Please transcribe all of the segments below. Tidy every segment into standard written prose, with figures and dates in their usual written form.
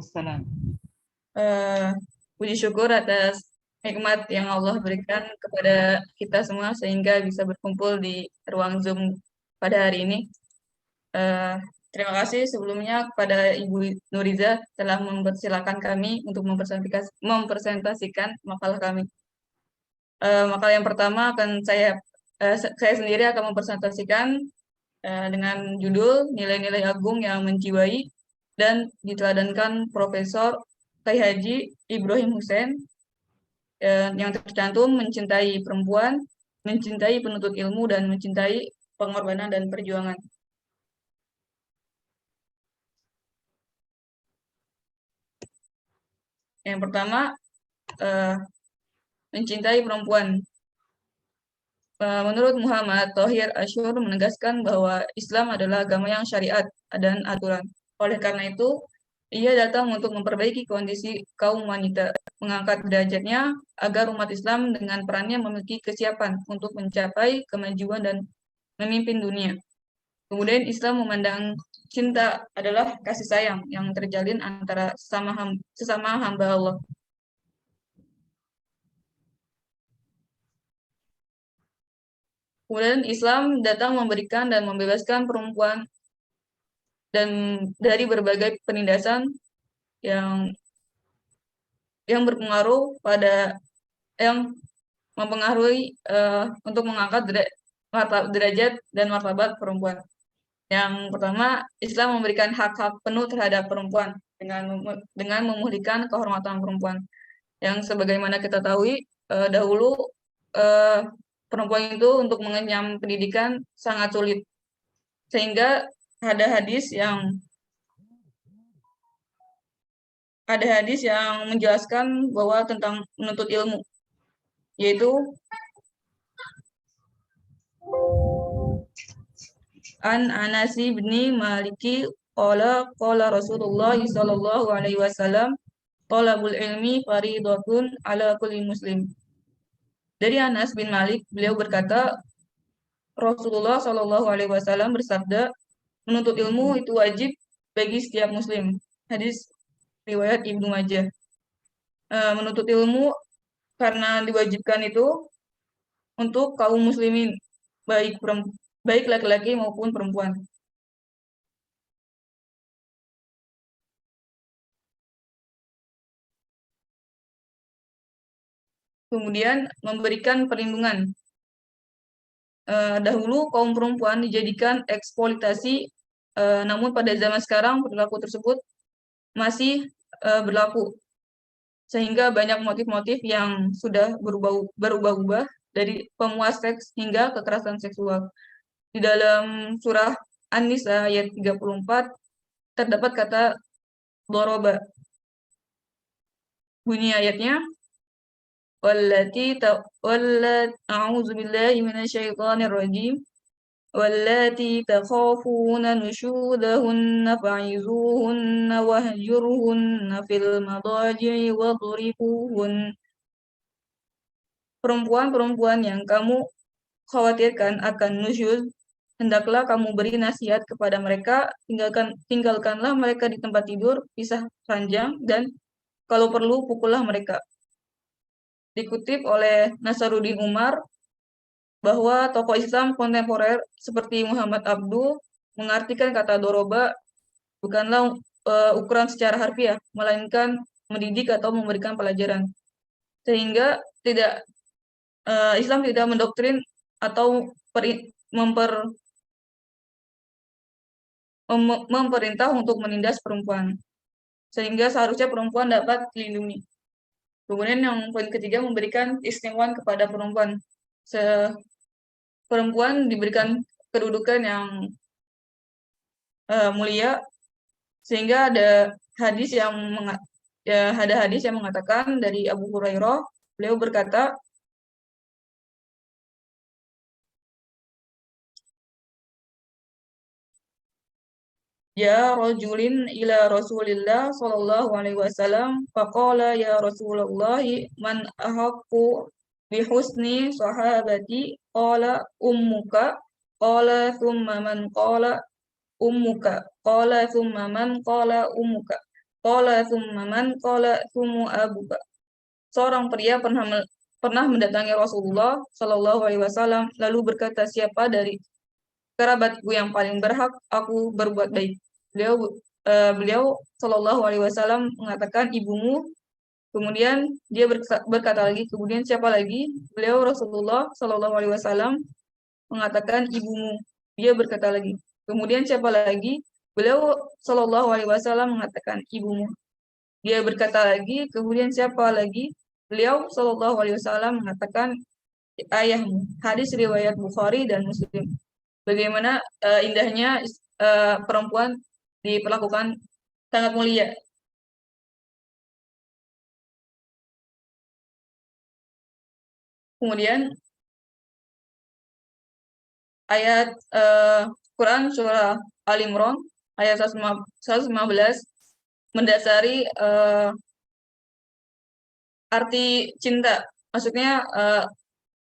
Salam. Eh, Puji syukur atas nikmat yang Allah berikan kepada kita semua sehingga bisa berkumpul di ruang Zoom pada hari ini. Eh, Terima kasih sebelumnya kepada Ibu Nuriza telah mempersilakan kami untuk mempresentasikan makalah kami. Makalah yang pertama saya sendiri akan mempresentasikan dengan judul Nilai-nilai Agung yang Menjiwai dan diteladankan Profesor Kiai Haji Ibrahim Hussein yang tercantum mencintai perempuan, mencintai penuntut ilmu, dan mencintai pengorbanan dan perjuangan. Yang pertama, eh, mencintai perempuan. Menurut Muhammad Thohir Asyur menegaskan bahwa Islam adalah agama yang syariat dan aturan. Oleh karena itu, ia datang untuk memperbaiki kondisi kaum wanita, mengangkat derajatnya agar umat Islam dengan perannya memiliki kesiapan untuk mencapai kemajuan dan memimpin dunia. Kemudian Islam memandang cinta adalah kasih sayang yang terjalin antara sesama hamba Allah. Kemudian Islam datang memberikan dan membebaskan perempuan dan dari berbagai penindasan yang berpengaruh pada yang mempengaruhi untuk mengangkat derajat dan martabat perempuan. Yang pertama, Islam memberikan hak-hak penuh terhadap perempuan dengan memulihkan kehormatan perempuan. Yang sebagaimana kita tahu, dahulu eh, perempuan itu untuk mengenyam pendidikan sangat sulit. Sehingga ada hadis yang menjelaskan bahwa tentang menuntut ilmu, yaitu an Anasi bin Maliki qala Rasulullah sallallahu alaihi wasallam talabul ilmi faridatun ala kulli muslim. Dari Anas bin Malik, beliau berkata, Rasulullah Shallallahu Alaihi Wasallam bersabda, menuntut ilmu itu wajib bagi setiap muslim. Hadis riwayat Ibnu Majah. Menuntut ilmu karena diwajibkan itu untuk kaum muslimin, baik laki-laki maupun perempuan. Kemudian memberikan perlindungan. Dahulu kaum perempuan dijadikan eksploitasi, namun pada zaman sekarang perilaku tersebut masih berlaku, sehingga banyak motif-motif yang sudah berubah-ubah dari pemuas seks hingga kekerasan seksual. Di dalam surah An-Nisa ayat 34 terdapat kata doroba. Bunyi ayatnya, a'udzu billahi minasyaitonir rajim. واللاتي تخافون نشوذهن فعظوهن واهجرهن في المضاجع واضربوهن. Perempuan-perempuan yang kamu khawatirkan akan nusyuz, hendaklah kamu beri nasihat kepada mereka, tinggalkanlah mereka di tempat tidur, pisah ranjang, dan kalau perlu pukullah mereka. Dikutip oleh Nasaruddin Umar, bahwa tokoh Islam kontemporer seperti Muhammad Abdul mengartikan kata doroba bukanlah ukuran secara harfiah, melainkan mendidik atau memberikan pelajaran. Sehingga Islam tidak mendoktrin atau memerintah untuk menindas perempuan. Sehingga seharusnya perempuan dapat dilindungi. Kemudian yang poin ketiga, memberikan keistimewaan kepada perempuan. Perempuan diberikan kedudukan yang mulia, sehingga ada hadis yang mengatakan dari Abu Hurairah, beliau berkata, ya rajulin ila Rasulillah sallallahu alaihi wasallam faqala ya Rasulullah man ahaqqu bi husni sahabati qala ummuka qala thumma man qala ummuka qala thumma man qala ummuka qala tsumma man, qala tsumma abuka. Seorang pria pernah mendatangi Rasulullah Shallallahu Alaihi Wasallam lalu berkata, siapa dari kerabatku yang paling berhak aku berbuat baik? Beliau Shallallahu Alaihi Wasallam mengatakan ibumu. Kemudian dia berkata lagi, kemudian siapa lagi? Beliau Rasulullah Shallallahu Alaihi Wasallam mengatakan ibumu. Dia berkata lagi, kemudian siapa lagi? Beliau Shallallahu Alaihi Wasallam mengatakan ibumu. Dia berkata lagi, kemudian siapa lagi? Beliau Shallallahu Alaihi Wasallam mengatakan ayahmu. Hadis riwayat Bukhari dan Muslim. Bagaimana indahnya perempuan diperlakukan sangat mulia. Kemudian ayat Quran surah Al Imran ayat 115 mendasari arti cinta. Maksudnya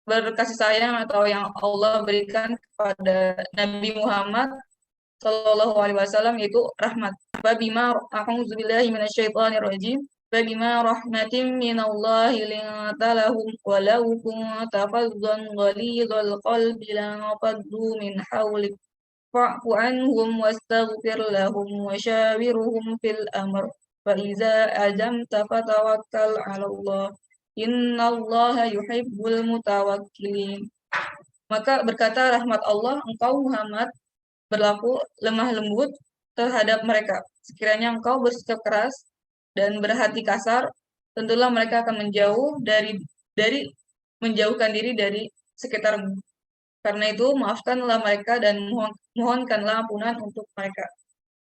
berkasih sayang atau yang Allah berikan kepada Nabi Muhammad Shallallahu Alaihi Wasallam yaitu rahmat. Fabima a'udzubillahi minasyaitonirrajim. Fabima rahmatin minallahi linta lahum walau kunta faddan ghalidhal qalbi lanfaddu min hawlik fa'fu anhum wastaghfir lahum wasyawirhum fil amr. Fa iza azamta fatawakkal 'ala Allah. Innallaha yuhibbul mutawakkilin. Maka berkata rahmat Allah, engkau Muhammad berlaku lemah lembut terhadap mereka. Sekiranya engkau bersikap keras dan berhati kasar, tentulah mereka akan dari menjauhkan diri dari sekitarmu. Karena itu, maafkanlah mereka dan mohonkanlah ampunan untuk mereka.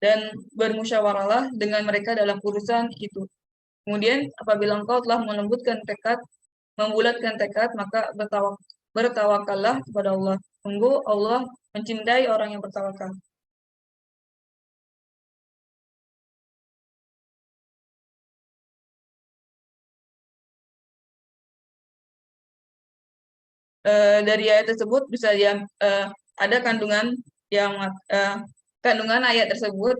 Dan bermusyawarahlah dengan mereka dalam urusan itu. Kemudian, apabila engkau telah membulatkan tekad, maka bertawakallah kepada Allah. Sungguh Allah mencintai orang yang bertawakal. Dari ayat tersebut bisa ada yang kandungan ayat tersebut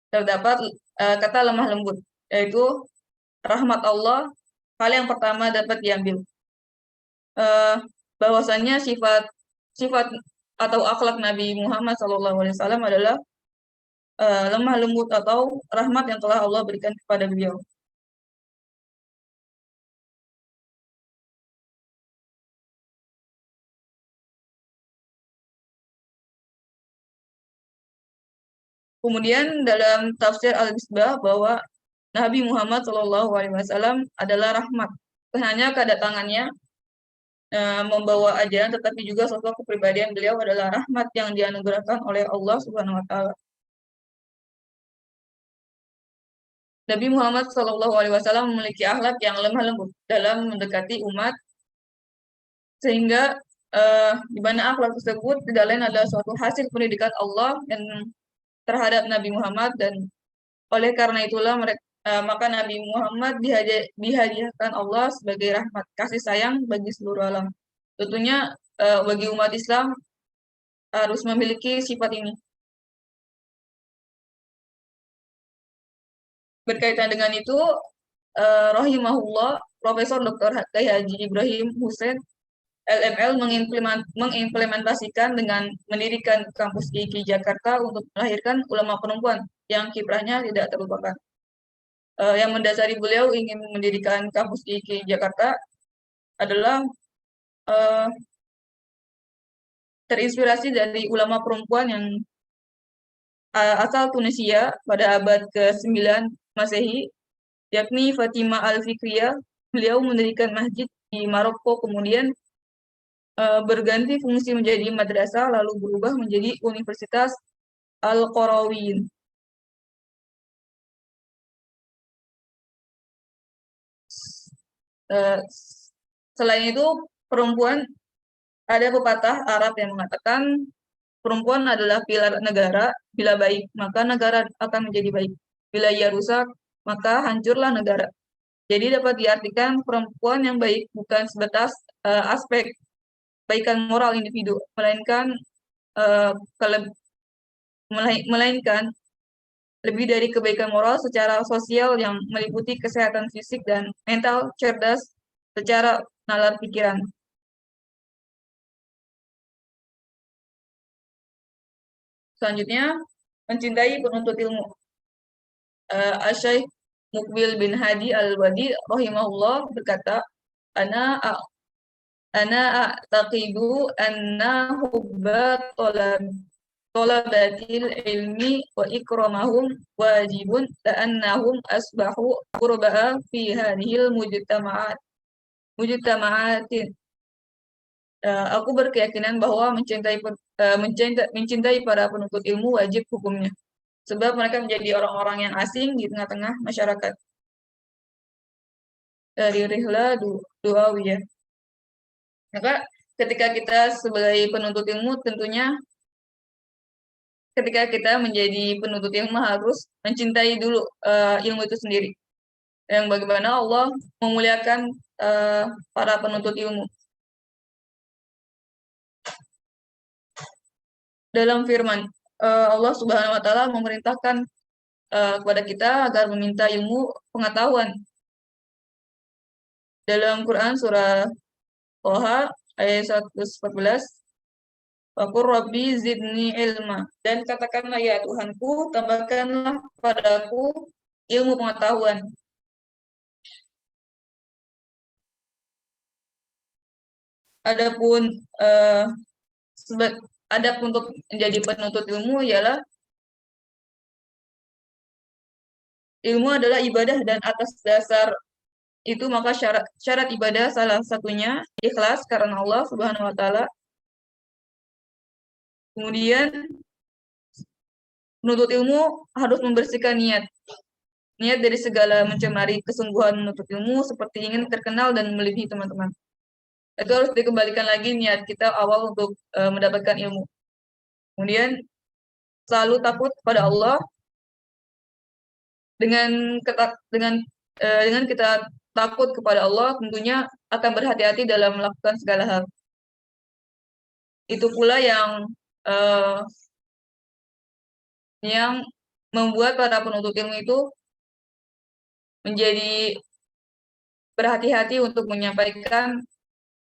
terdapat kata lemah lembut, yaitu rahmat Allah. Hal yang pertama dapat diambil bahwasannya sifat atau akhlak Nabi Muhammad SAW adalah lemah lembut atau rahmat yang telah Allah berikan kepada beliau. Kemudian dalam tafsir Al-Misbah bahwa Nabi Muhammad SAW adalah rahmat. Bukan hanya kedatangannya membawa ajaran, tetapi juga sosok kepribadian beliau adalah rahmat yang dianugerahkan oleh Allah Subhanahu Wa Taala. Nabi Muhammad SAW memiliki akhlak yang lemah lembut dalam mendekati umat, sehingga di mana akhlak tersebut tidak lain adalah suatu hasil pendidikan Allah yang terhadap Nabi Muhammad, dan oleh karena itulah maka Nabi Muhammad dihadiahkan Allah sebagai rahmat kasih sayang bagi seluruh alam. Tentunya bagi umat Islam harus memiliki sifat ini. Berkaitan dengan itu, rahimahullah, Profesor Dr. Haji Ibrahim Hussein LML mengimplementasikan dengan mendirikan kampus IKI Jakarta untuk melahirkan ulama perempuan yang kiprahnya tidak terlupakan. Yang mendasari beliau ingin mendirikan kampus IKI Jakarta adalah terinspirasi dari ulama perempuan yang asal Tunisia pada abad ke-9 Masehi, yakni Fatimah Al-Fikriyah. Beliau mendirikan masjid di Maroko, kemudian berganti fungsi menjadi madrasah, lalu berubah menjadi Universitas Al-Qarawiyyin. Selain itu, perempuan, ada pepatah Arab yang mengatakan perempuan adalah pilar negara. Bila baik, maka negara akan menjadi baik. Bila ia rusak, maka hancurlah negara. Jadi dapat diartikan perempuan yang baik bukan sebatas aspek kebaikan moral individu, melainkan lebih dari kebaikan moral secara sosial yang meliputi kesehatan fisik dan mental, cerdas secara nalar pikiran. Selanjutnya, mencintai penuntut ilmu. Asy-Syaikh Mukbil bin Hadi Al-Wadi rahimahullah berkata, ana ana a'taqidu anna hubba talabatil ilmi wa ikramahum wajibun la'annahum asbahu qurba'a fi hadhil mujtama'atin. Aku berkeyakinan bahwa mencintai para penuntut ilmu wajib hukumnya, sebab mereka menjadi orang-orang yang asing di tengah-tengah masyarakat. Dari Rihla Duawiyah. Maka ketika kita sebagai penuntut ilmu, tentunya ketika kita menjadi penuntut ilmu harus mencintai dulu ilmu itu sendiri. Yang bagaimana Allah memuliakan para penuntut ilmu. Dalam firman Allah Subhanahu wa taala memerintahkan kepada kita agar meminta ilmu pengetahuan. Dalam Quran surah Toha ayat 114, Waqur Rabbi zidni ilma. Dan katakanlah, ya Tuhanku, tambahkanlah padaku ilmu pengetahuan. Adapun untuk menjadi penuntut ilmu ialah ilmu adalah ibadah, dan atas dasar itu maka syarat ibadah salah satunya ikhlas karena Allah Subhanahu wa taala. Kemudian penuntut ilmu harus membersihkan niat dari segala mencemari kesungguhan menuntut ilmu, seperti ingin terkenal dan melebihi teman-teman. Itu harus dikembalikan lagi niat kita awal untuk mendapatkan ilmu. Kemudian selalu takut pada Allah. Dengan kita takut kepada Allah, tentunya akan berhati-hati dalam melakukan segala hal. Itu pula yang membuat para penuntut ilmu itu menjadi berhati-hati untuk menyampaikan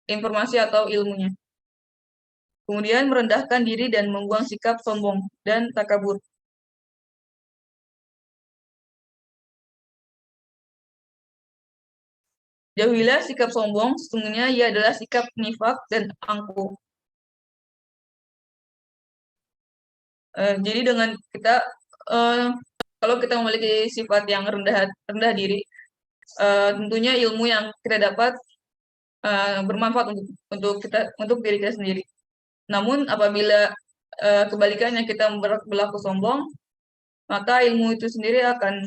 informasi atau ilmunya. Kemudian merendahkan diri dan membuang sikap sombong dan takabur. Jauhilah sikap sombong, sesungguhnya ia adalah sikap nifak dan angkuh. Jadi dengan kita, kalau kita memiliki sifat yang rendah diri, tentunya ilmu yang kita dapat bermanfaat untuk diri kita sendiri. Namun apabila kebalikannya kita berlaku sombong, maka ilmu itu sendiri akan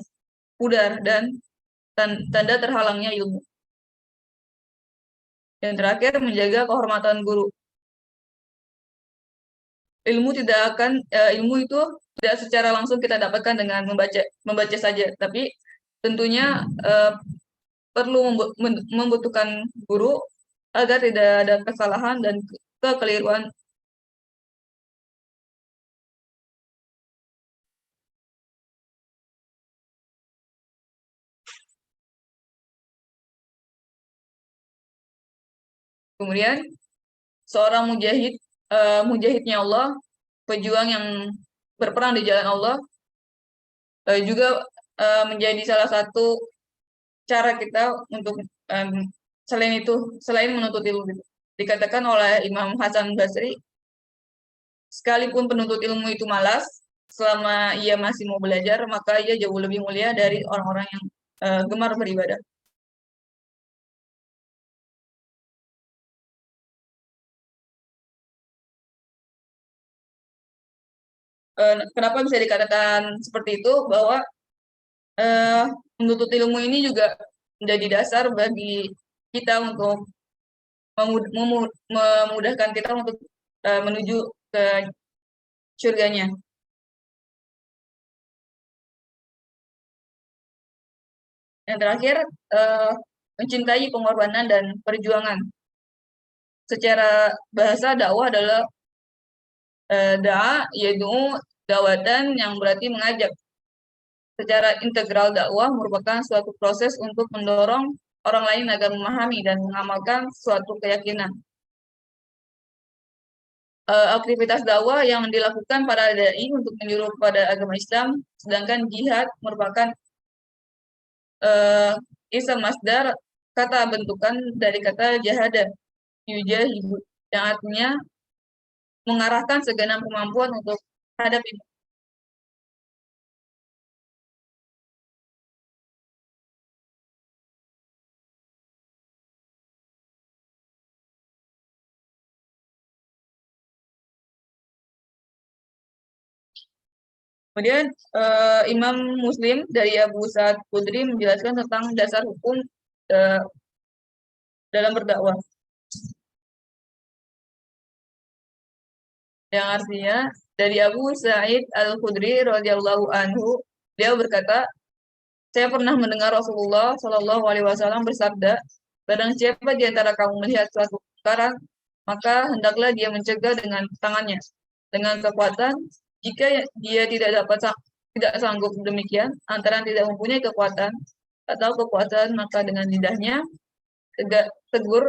pudar dan tanda terhalangnya ilmu. Yang terakhir, menjaga kehormatan guru. Ilmu itu tidak secara langsung kita dapatkan dengan membaca saja, tapi tentunya perlu membutuhkan guru agar tidak ada kesalahan dan kekeliruan. Kemudian seorang mujahidnya Allah, pejuang yang berperang di jalan Allah, juga menjadi salah satu cara kita untuk selain menuntut ilmu. Dikatakan oleh Imam Hasan Basri, sekalipun penuntut ilmu itu malas, selama ia masih mau belajar, maka ia jauh lebih mulia dari orang-orang yang gemar beribadah. Kenapa bisa dikatakan seperti itu? Bahwa menuntut ilmu ini juga menjadi dasar bagi kita untuk memudahkan kita untuk menuju ke surganya. Yang terakhir, mencintai pengorbanan dan perjuangan. Secara bahasa dakwah adalah da'a, yaitu dawatan, yang berarti mengajak. secara integral dakwah merupakan suatu proses untuk mendorong orang lain agar memahami dan mengamalkan suatu keyakinan. Aktivitas dakwah yang dilakukan para dai untuk menyuruh pada agama Islam, sedangkan jihad merupakan isim masdar, kata bentukan dari kata jahada, yujahidu, yang artinya mengarahkan segenap kemampuan untuk hadapi. Kemudian Imam Muslim dari Abu Sa'ad Khudri menjelaskan tentang dasar hukum dalam berdakwah, yang artinya dari Abu Sa'id Al-Khudri radhiyallahu anhu, beliau berkata, saya pernah mendengar Rasulullah Shallallahu Alaihi Wasallam bersabda, barang siapa di antara kamu melihat suatu perkara, maka hendaklah dia mencegah dengan tangannya, dengan kekuatan. Jika dia tidak sanggup demikian, antara tidak mempunyai kekuatan atau kekuatan, maka dengan lidahnya tegur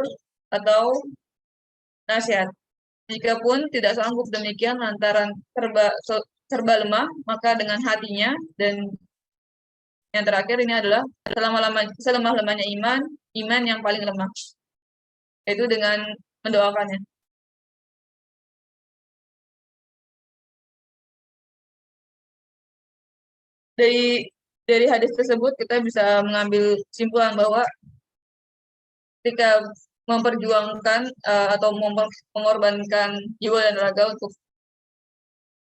atau nasihat. Jikapun tidak sanggup demikian lantaran serba lemah, maka dengan hatinya. Dan yang terakhir ini adalah selemah-lemahnya iman yang paling lemah, yaitu dengan mendoakannya. Dari hadis tersebut kita bisa mengambil kesimpulan bahwa ketika memperjuangkan atau mengorbankan jiwa dan raga untuk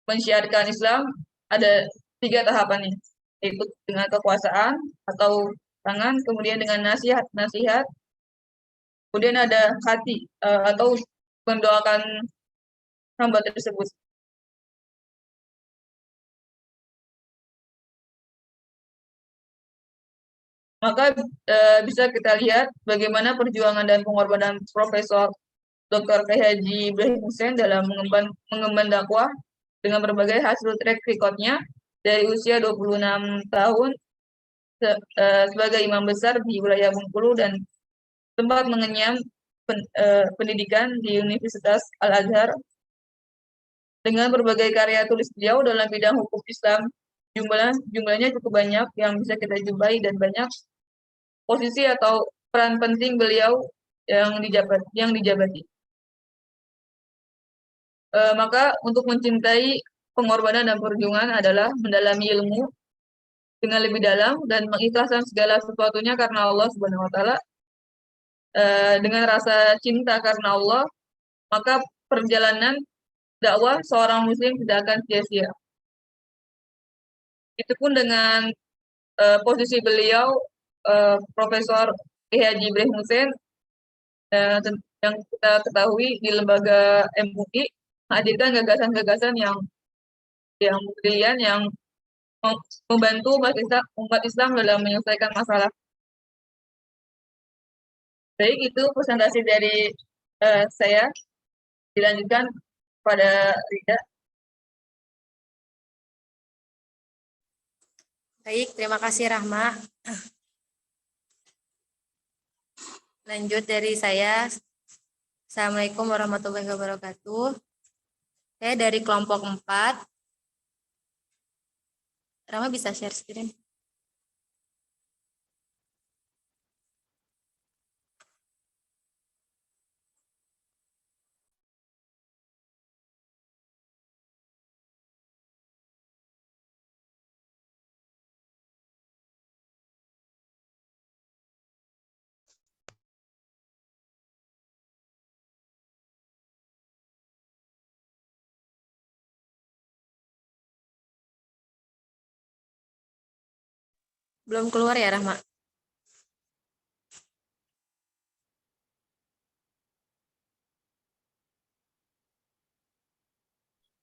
mensyiarkan Islam, ada 3 tahapannya, yaitu dengan kekuasaan atau tangan, kemudian dengan nasihat, kemudian ada hati atau mendoakan hamba tersebut. Maka bisa kita lihat bagaimana perjuangan dan pengorbanan Profesor Dr. Haji Ibrahim Hussein dalam mengemban dakwah dengan berbagai hasil track recordnya dari usia 26 tahun sebagai imam besar di wilayah Bengkulu dan sempat mengenyam pendidikan di Universitas Al-Azhar. Dengan berbagai karya tulis beliau dalam bidang hukum Islam, jumlahnya cukup banyak yang bisa kita jumpai, dan banyak posisi atau peran penting beliau yang dijabati. Maka untuk mencintai pengorbanan dan perjuangan adalah mendalami ilmu dengan lebih dalam dan mengikhlaskan segala sesuatunya karena Allah Subhanahu wa taala. Dengan rasa cinta karena Allah, maka perjalanan dakwah seorang muslim tidak akan sia-sia. Itu pun dengan posisi beliau, Profesor Haji Ibrahim Hussein, yang kita ketahui di lembaga MUI menghadirkan gagasan-gagasan yang brilian, yang membantu umat Islam dalam menyelesaikan masalah. Baik, itu presentasi dari saya. Dilanjutkan pada Rida. Baik, terima kasih Rahma. Lanjut dari saya. Assalamualaikum warahmatullahi wabarakatuh. Saya dari kelompok 4. Rahma bisa share screen? Belum keluar ya, Rahma?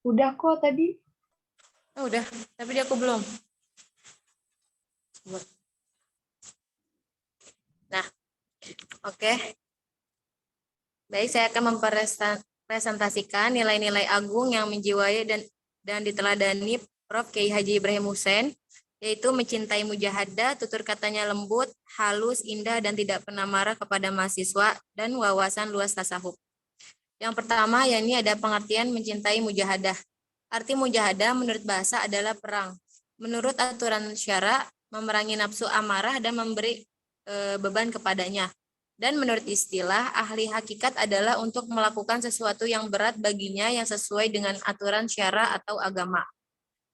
Udah kok tadi. Oh, udah, tapi aku belum. Nah, oke. Baik, saya akan mempresentasikan nilai-nilai agung yang menjiwai dan diteladani Prof. Kiai Haji Ibrahim Hussein, yaitu mencintai mujahadah, tutur katanya lembut, halus, indah, dan tidak pernah marah kepada mahasiswa, dan wawasan luas tasawuf. Yang pertama, yakni ada pengertian mencintai mujahadah. Arti mujahadah menurut bahasa adalah perang. Menurut aturan syara, memerangi nafsu amarah dan memberi beban kepadanya. Dan menurut istilah, ahli hakikat adalah untuk melakukan sesuatu yang berat baginya yang sesuai dengan aturan syara atau agama.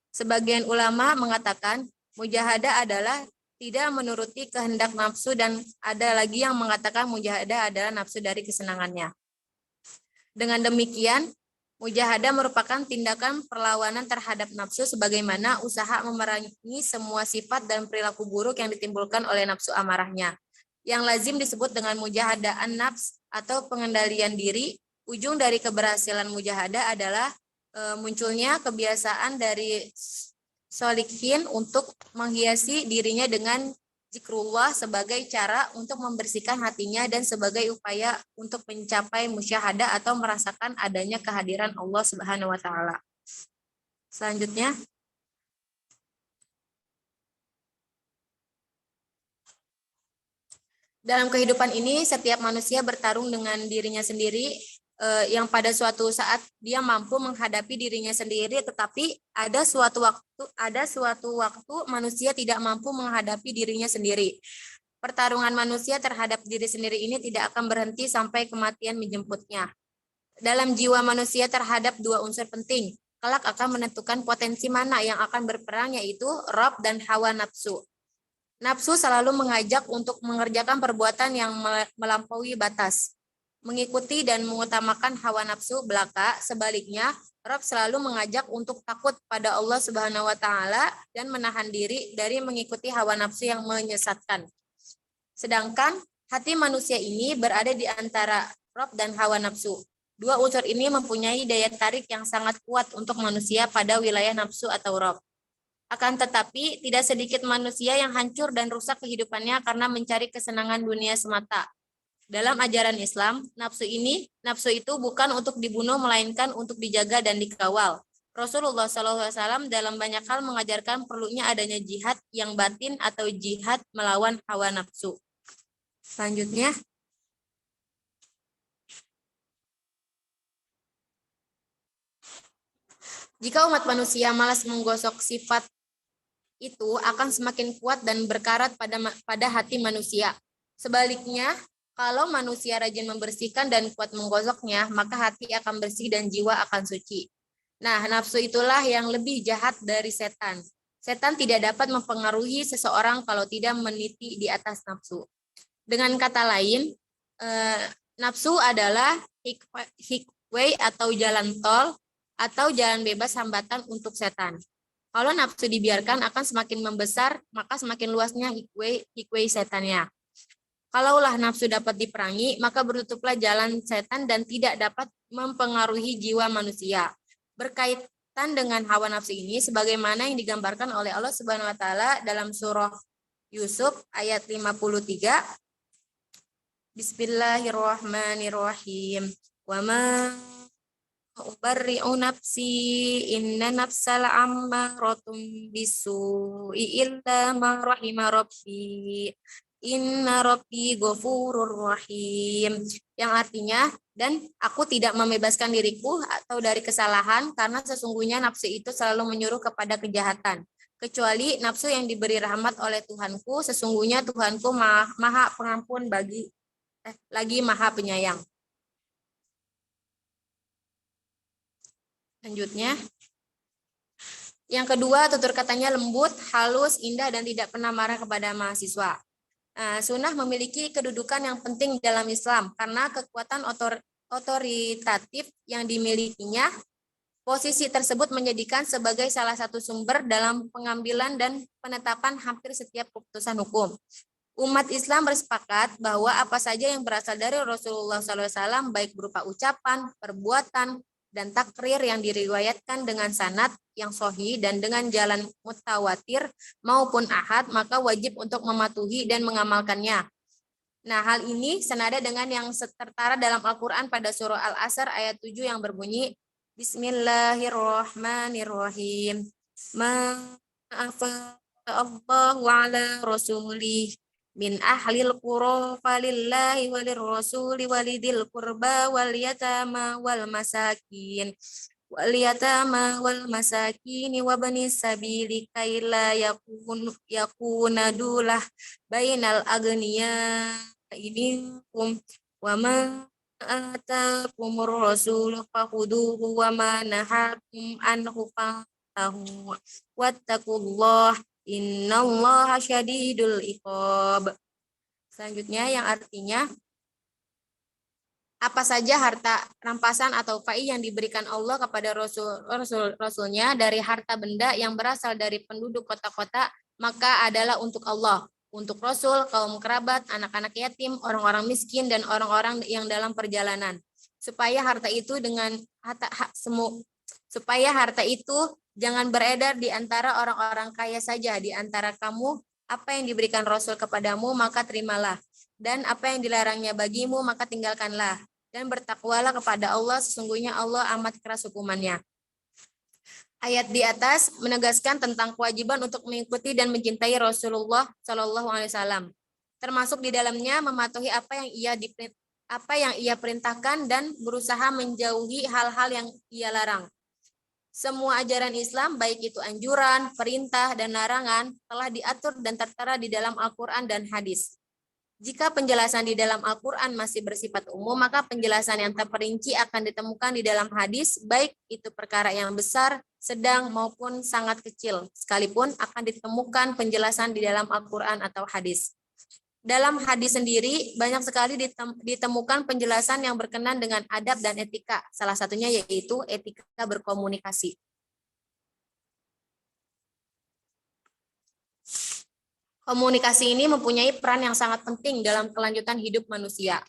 Sebagian ulama mengatakan mujahadah adalah tidak menuruti kehendak nafsu dan ada lagi yang mengatakan mujahadah adalah nafsu dari kesenangannya. Dengan demikian, mujahadah merupakan tindakan perlawanan terhadap nafsu sebagaimana usaha memerangi semua sifat dan perilaku buruk yang ditimbulkan oleh nafsu amarahnya. Yang lazim disebut dengan mujahadah an-nafs atau pengendalian diri. Ujung dari keberhasilan mujahadah adalah munculnya kebiasaan dari sholihin untuk menghiasi dirinya dengan zikrullah sebagai cara untuk membersihkan hatinya dan sebagai upaya untuk mencapai musyahadah atau merasakan adanya kehadiran Allah Subhanahu wa taala. Selanjutnya, dalam kehidupan ini setiap manusia bertarung dengan dirinya sendiri yang pada suatu saat dia mampu menghadapi dirinya sendiri, tetapi ada suatu waktu manusia tidak mampu menghadapi dirinya sendiri. Pertarungan manusia terhadap diri sendiri ini tidak akan berhenti sampai kematian menjemputnya. Dalam jiwa manusia terhadap dua unsur penting, kelak akan menentukan potensi mana yang akan berperang, yaitu Rabb dan hawa nafsu. Nafsu selalu mengajak untuk mengerjakan perbuatan yang melampaui batas, mengikuti dan mengutamakan hawa nafsu belaka. Sebaliknya, Rabb selalu mengajak untuk takut pada Allah Subhanahu wa taala dan menahan diri dari mengikuti hawa nafsu yang menyesatkan. Sedangkan hati manusia ini berada di antara Rabb dan hawa nafsu. Dua unsur ini mempunyai daya tarik yang sangat kuat untuk manusia pada wilayah nafsu atau Rabb. Akan tetapi, tidak sedikit manusia yang hancur dan rusak kehidupannya karena mencari kesenangan dunia semata. Dalam ajaran Islam, nafsu itu bukan untuk dibunuh, melainkan untuk dijaga dan dikawal. Rasulullah SAW dalam banyak hal mengajarkan perlunya adanya jihad yang batin atau jihad melawan hawa nafsu. Selanjutnya, jika umat manusia malas menggosok sifat itu akan semakin kuat dan berkarat pada hati manusia. Sebaliknya, kalau manusia rajin membersihkan dan kuat menggosoknya, maka hati akan bersih dan jiwa akan suci. Nah, nafsu itulah yang lebih jahat dari setan. Setan tidak dapat mempengaruhi seseorang kalau tidak meniti di atas nafsu. Dengan kata lain, nafsu adalah hikway atau jalan tol atau jalan bebas hambatan untuk setan. Kalau nafsu dibiarkan akan semakin membesar, maka semakin luasnya hikway setannya. Kalaulah nafsu dapat diperangi, maka bertutuplah jalan setan dan tidak dapat mempengaruhi jiwa manusia. Berkaitan dengan hawa nafsu ini, sebagaimana yang digambarkan oleh Allah Subhanahu wa taala dalam surah Yusuf ayat 53. Bismillahirrahmanirrahim. Wa ma ubarri'u nafsi inna nafsal ammaratun bisu'i illa ma rahima rabbi inna rabbi ghafurur rahim, yang artinya, dan aku tidak membebaskan diriku atau dari kesalahan karena sesungguhnya nafsu itu selalu menyuruh kepada kejahatan kecuali nafsu yang diberi rahmat oleh Tuhanku. Sesungguhnya Tuhanku maha pengampun lagi maha penyayang. Selanjutnya, yang kedua, tutur katanya lembut, halus, indah, dan tidak pernah marah kepada mahasiswa. Sunnah memiliki kedudukan yang penting dalam Islam karena kekuatan otoritatif yang dimilikinya. Posisi tersebut menjadikan sebagai salah satu sumber dalam pengambilan dan penetapan hampir setiap keputusan hukum. Umat Islam bersepakat bahwa apa saja yang berasal dari Rasulullah SAW, baik berupa ucapan, perbuatan, dan takrir yang diriwayatkan dengan sanad yang sahih dan dengan jalan mutawatir maupun ahad, maka wajib untuk mematuhi dan mengamalkannya. Nah, hal ini senada dengan yang tertera dalam Al-Quran pada surah Al-Asr ayat 7 yang berbunyi, Bismillahirrahmanirrahim. Allahu ala rasulih min ahlil qura falillahi walir rasuli walidil qurba wal yatama wal masakin wal masakin wa bani sabili kaila yakuna dulah bainal agniya minkum wa ma atakumur rasul fakhuduhu wa ma nahakum anhu fantahu wattaqullah innallaha syadidul iqab. Selanjutnya yang artinya apa saja harta rampasan atau fai yang diberikan Allah kepada Rasulnya dari harta benda yang berasal dari penduduk kota-kota, maka adalah untuk Allah, untuk Rasul, kaum kerabat, anak-anak yatim, orang-orang miskin, dan orang-orang yang dalam perjalanan. Supaya harta itu jangan beredar di antara orang-orang kaya saja, di antara kamu, apa yang diberikan Rasul kepadamu, maka terimalah. Dan apa yang dilarangnya bagimu, maka tinggalkanlah. Dan bertakwalah kepada Allah, sesungguhnya Allah amat keras hukumannya. Ayat di atas menegaskan tentang kewajiban untuk mengikuti dan mencintai Rasulullah Shallallahu Alaihi Wasallam. Termasuk di dalamnya mematuhi apa yang ia perintahkan dan berusaha menjauhi hal-hal yang ia larang. Semua ajaran Islam, baik itu anjuran, perintah, dan larangan, telah diatur dan tertera di dalam Al-Quran dan hadis. Jika penjelasan di dalam Al-Quran masih bersifat umum, maka penjelasan yang terperinci akan ditemukan di dalam hadis, baik itu perkara yang besar, sedang, maupun sangat kecil, sekalipun akan ditemukan penjelasan di dalam Al-Quran atau hadis. Dalam hadis sendiri, banyak sekali ditemukan penjelasan yang berkenan dengan adab dan etika, salah satunya yaitu etika berkomunikasi. Komunikasi ini mempunyai peran yang sangat penting dalam kelanjutan hidup manusia.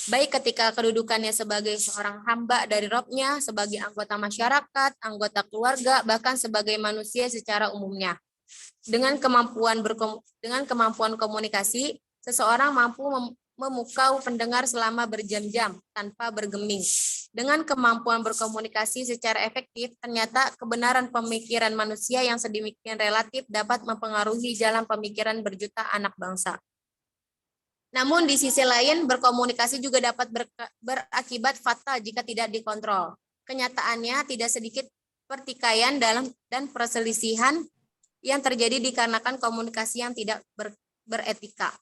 Baik ketika kedudukannya sebagai seorang hamba dari Robnya, sebagai anggota masyarakat, anggota keluarga, bahkan sebagai manusia secara umumnya. Dengan kemampuan komunikasi, seseorang mampu memukau pendengar selama berjam-jam tanpa bergeming. Dengan kemampuan berkomunikasi secara efektif, ternyata kebenaran pemikiran manusia yang sedemikian relatif dapat mempengaruhi jalan pemikiran berjuta anak bangsa. Namun di sisi lain, berkomunikasi juga dapat berakibat fatal jika tidak dikontrol. Kenyataannya tidak sedikit pertikaian dan perselisihan yang terjadi dikarenakan komunikasi yang tidak beretika.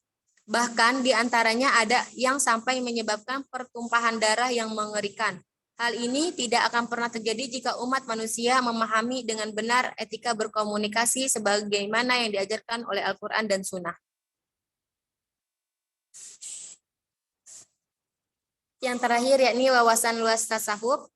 Bahkan di antaranya ada yang sampai menyebabkan pertumpahan darah yang mengerikan. Hal ini tidak akan pernah terjadi jika umat manusia memahami dengan benar etika berkomunikasi sebagaimana yang diajarkan oleh Al-Quran dan Sunnah. Yang terakhir yakni wawasan luas tasawuf.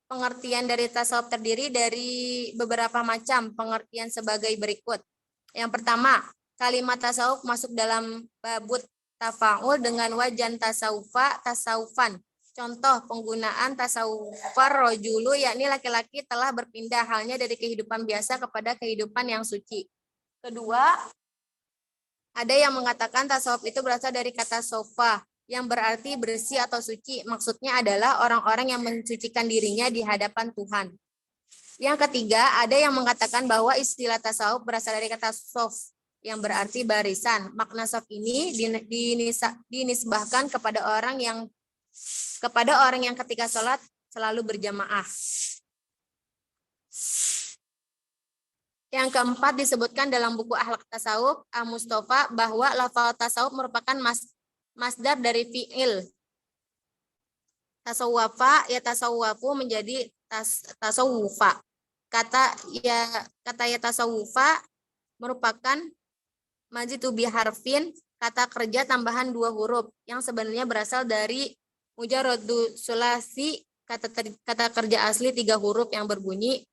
Pengertian dari tasawuf terdiri dari beberapa macam pengertian sebagai berikut. Yang pertama, kalimat tasawuf masuk dalam babut tafa'ul dengan wajan tasawufan. Contoh penggunaan tasawufar rojulu, yakni laki-laki telah berpindah halnya dari kehidupan biasa kepada kehidupan yang suci. Kedua, ada yang mengatakan tasawuf itu berasal dari kata sofa, yang berarti bersih atau suci. Maksudnya adalah orang-orang yang mensucikan dirinya di hadapan Tuhan. Yang ketiga, ada yang mengatakan bahwa istilah tasawuf berasal dari kata sof, yang berarti barisan. Makna sof ini dinisbahkan kepada orang yang ketika sholat selalu berjamaah. Yang keempat disebutkan dalam buku Akhlak Tasawuf Mustafa bahwa lafal tasawuf merupakan masdar dari fi'il. Tasawwafa ya tasawwafu menjadi tasawufa. Kata ya tasawufa merupakan majitu biharfin, kata kerja tambahan 2 huruf yang sebenarnya berasal dari mujarradu sulasi, kata kerja asli 3 huruf yang berbunyi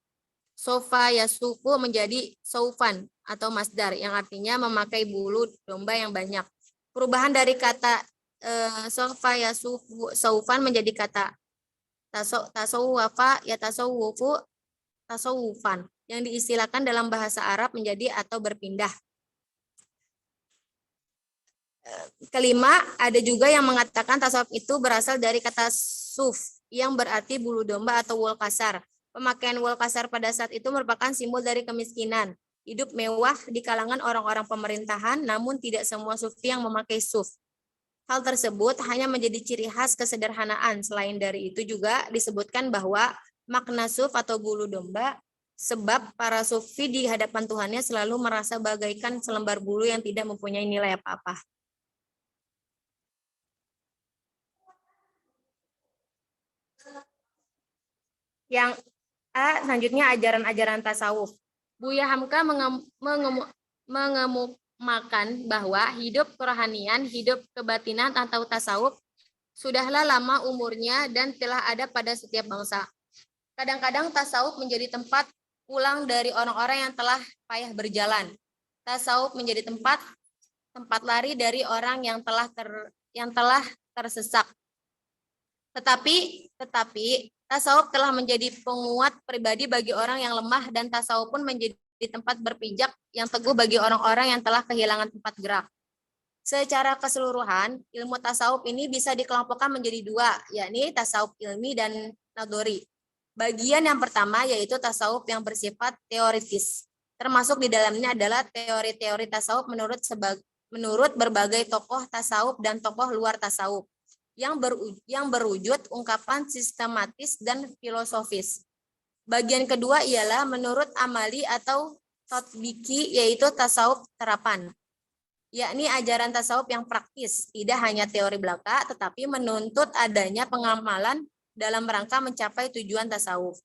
sofa yasufu menjadi saufan atau masdar yang artinya memakai bulu domba yang banyak. Perubahan dari kata sofa yasufu saufan menjadi kata tasawwafa ya tasawwufu tasawufan yang diistilahkan dalam bahasa Arab menjadi atau berpindah. Kelima, ada juga yang mengatakan tasawuf itu berasal dari kata suf yang berarti bulu domba atau wol kasar. Pemakaian wol kasar pada saat itu merupakan simbol dari kemiskinan. hidup mewah di kalangan orang-orang pemerintahan, namun tidak semua sufi yang memakai suf. Hal tersebut hanya menjadi ciri khas kesederhanaan. Selain dari itu juga disebutkan bahwa makna suf atau bulu domba, sebab para sufi di hadapan Tuhannya selalu merasa bagaikan selembar bulu yang tidak mempunyai nilai apa-apa. Yang selanjutnya ajaran-ajaran tasawuf. Buya Hamka mengemukakan bahwa hidup kerohanian, hidup kebatinan atau tasawuf sudahlah lama umurnya dan telah ada pada setiap bangsa. Kadang-kadang tasawuf menjadi tempat pulang dari orang-orang yang telah payah berjalan. Tasawuf menjadi tempat lari dari orang yang telah tersesat. Tetapi tasawuf telah menjadi penguat pribadi bagi orang yang lemah dan tasawuf pun menjadi tempat berpijak yang teguh bagi orang-orang yang telah kehilangan tempat gerak. Secara keseluruhan, ilmu tasawuf ini bisa dikelompokkan menjadi dua, yakni tasawuf ilmi dan nadori. Bagian yang pertama yaitu tasawuf yang bersifat teoritis. Termasuk di dalamnya adalah teori-teori tasawuf menurut berbagai tokoh tasawuf dan tokoh luar tasawuf yang berwujud ungkapan sistematis dan filosofis. Bagian kedua ialah menurut amali atau tatbiki, yaitu tasawuf terapan, yakni ajaran tasawuf yang praktis, tidak hanya teori belaka, tetapi menuntut adanya pengamalan dalam rangka mencapai tujuan tasawuf.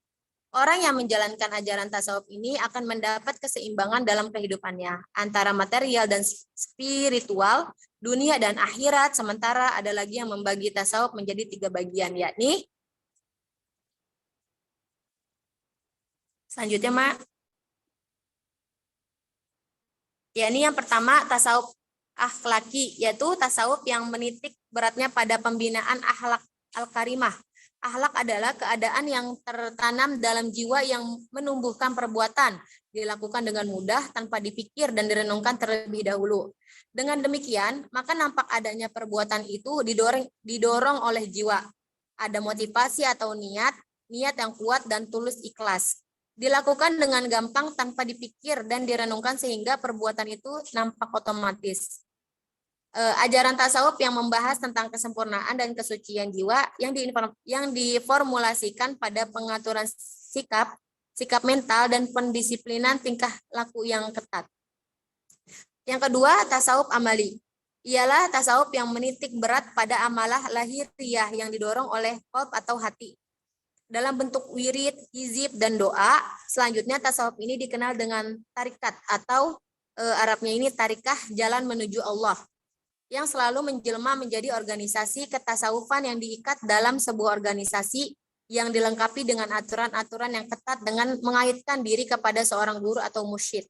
Orang yang menjalankan ajaran tasawuf ini akan mendapat keseimbangan dalam kehidupannya antara material dan spiritual, dunia dan akhirat. Sementara ada lagi yang membagi tasawuf menjadi 3 bagian, yakni selanjutnya, Mak. Yakni yang pertama tasawuf akhlaki, yaitu tasawuf yang menitik beratnya pada pembinaan akhlak al-karimah. Akhlak adalah keadaan yang tertanam dalam jiwa yang menumbuhkan perbuatan, dilakukan dengan mudah tanpa dipikir dan direnungkan terlebih dahulu. Dengan demikian, maka nampak adanya perbuatan itu didorong oleh jiwa. Ada motivasi atau niat yang kuat dan tulus ikhlas. Dilakukan dengan gampang tanpa dipikir dan direnungkan sehingga perbuatan itu nampak otomatis. Ajaran tasawuf yang membahas tentang kesempurnaan dan kesucian jiwa yang diformulasikan pada pengaturan sikap mental dan pendisiplinan tingkah laku yang ketat. Yang kedua, tasawuf amali. Ialah tasawuf yang menitik berat pada amalah lahiriah yang didorong oleh qalb atau hati. Dalam bentuk wirid, hizib, dan doa. Selanjutnya tasawuf ini dikenal dengan tarikat atau Arabnya ini tarikah, jalan menuju Allah, yang selalu menjelma menjadi organisasi ketasawufan yang diikat dalam sebuah organisasi yang dilengkapi dengan aturan-aturan yang ketat dengan mengaitkan diri kepada seorang guru atau mursyid.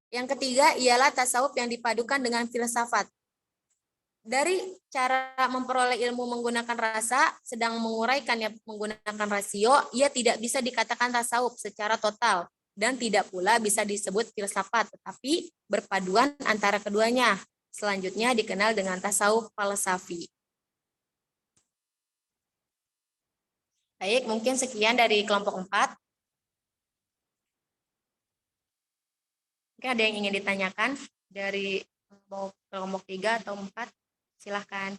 Yang ketiga ialah tasawuf yang dipadukan dengan filsafat. Dari cara memperoleh ilmu menggunakan rasa, sedang menguraikannya menggunakan rasio, ia tidak bisa dikatakan tasawuf secara total dan tidak pula bisa disebut filsafat, tetapi berpaduan antara keduanya. Selanjutnya dikenal dengan tasawuf falsafi. Baik, mungkin sekian dari kelompok 4. Mungkin ada yang ingin ditanyakan dari kelompok 3 atau 4? Silahkan.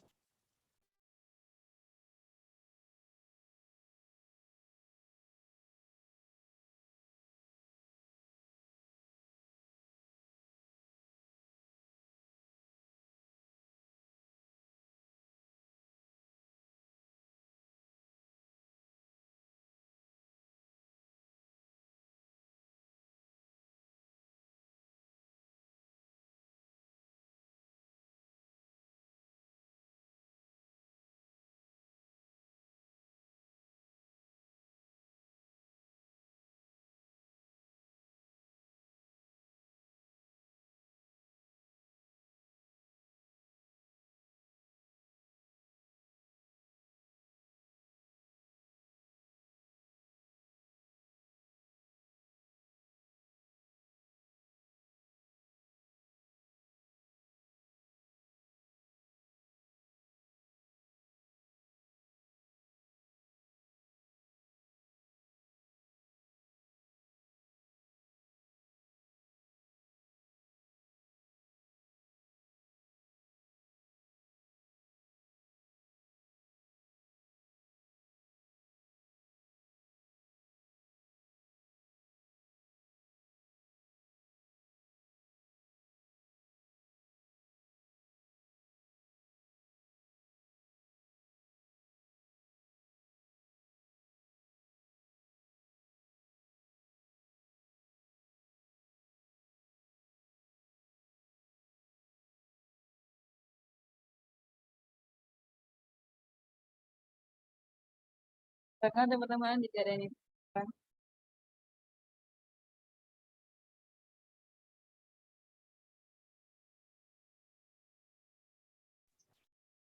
Karena teman-teman di daerah ini.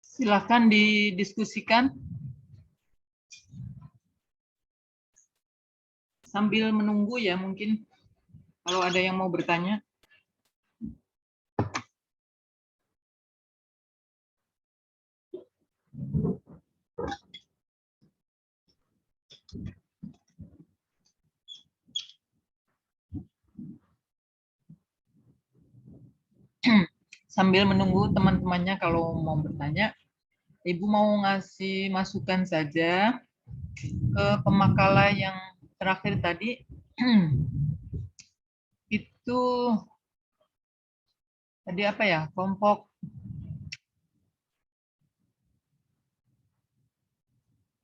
Silakan didiskusikan sambil menunggu ya, mungkin kalau ada yang mau bertanya. Sambil menunggu teman-temannya kalau mau bertanya, Ibu mau ngasih masukan saja ke pemakalah yang terakhir tadi. Itu tadi apa ya, kelompok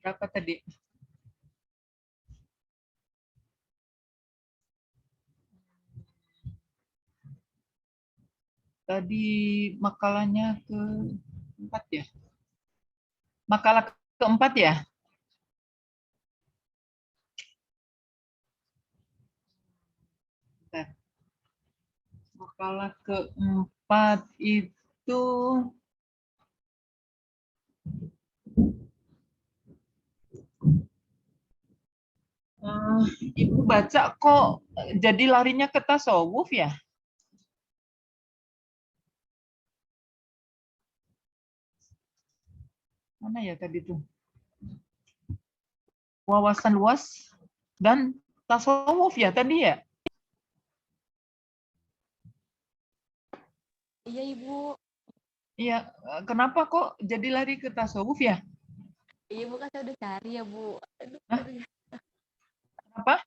berapa tadi? Tadi makalahnya keempat ya? Makalah keempat ya? Bentar. Makalah keempat itu Ibu baca kok jadi larinya ke tasawuf ya? Mana ya tadi tuh? Wawasan luas dan tasawuf ya tadi ya? Iya Ibu. Iya, kenapa kok jadi lari ke tasawuf ya? Iya Bu, kan saya udah cari ya Bu. Aduh, Hah? aduh. Apa?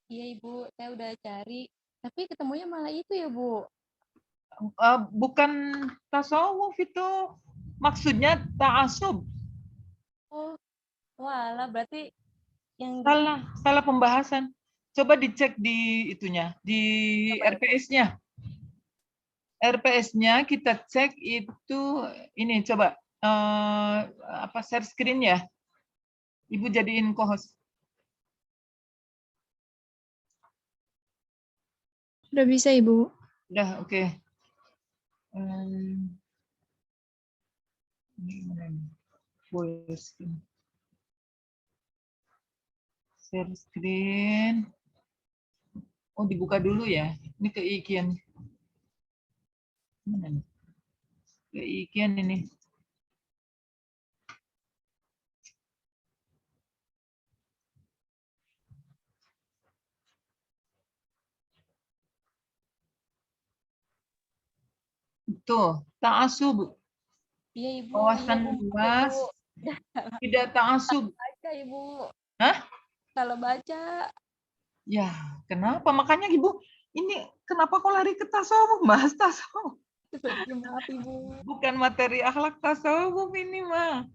Iya Ibu, saya udah cari. Tapi ketemunya malah itu ya Bu. Bukan tasawuf itu, maksudnya ta'asub. Oh, walah berarti yang Salah pembahasan. Coba dicek di itunya, di RPS-nya. RPS-nya kita cek itu ini coba apa share screen ya. Ibu jadiin co-host. Sudah bisa, Ibu. Udah, oke. Ini mana nih? Full screen. Share screen. Oh, dibuka dulu ya. Ini keikian. Mana nih? Keikian ini. Tuh, ta'asub. Iya Ibu, iya Wawasan Bu, maaf ya Bu. luas, tidak ta'asub. Baca Ibu. Hah? Kalau baca, Ya, kenapa? Makanya Ibu, ini kenapa kok lari ke tasawuf, bahas tasawuf? maaf Ibu. Bukan materi akhlak tasawuf ini mah.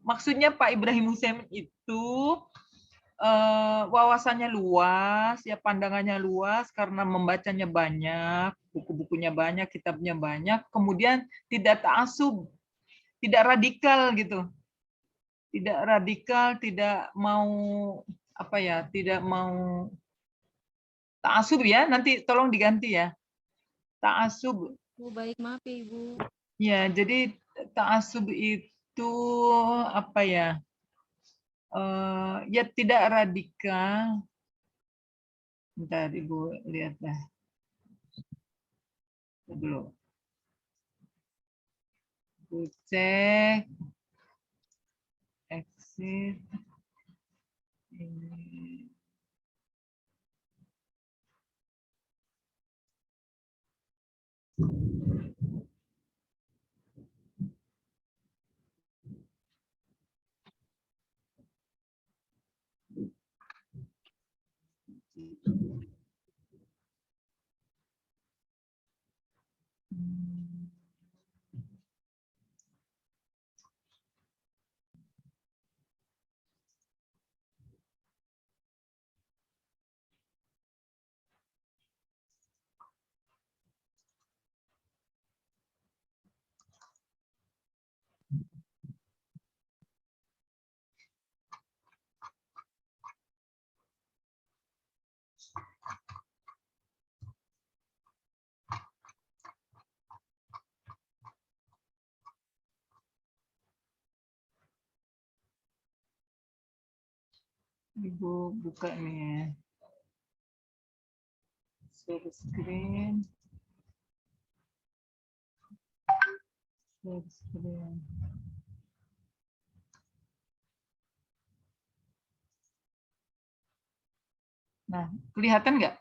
Maksudnya Pak Ibrahim Hussein itu wawasannya luas, ya pandangannya luas karena membacanya banyak, buku-bukunya banyak, kitabnya banyak, kemudian tidak ta'asub, tidak radikal gitu. Tidak radikal, tidak mau apa ya, tidak mau ta'asub ya, nanti tolong diganti ya. Ta'asub. Bu, baik, maaf ya Ibu. Ya, jadi ta'asub itu apa ya? Ya tidak radikal. Bentar Ibu lihat dah dulu. Ibu cek exit ini. Ibu buka nih ya. Share screen. Share screen. Nah, kelihatan nggak?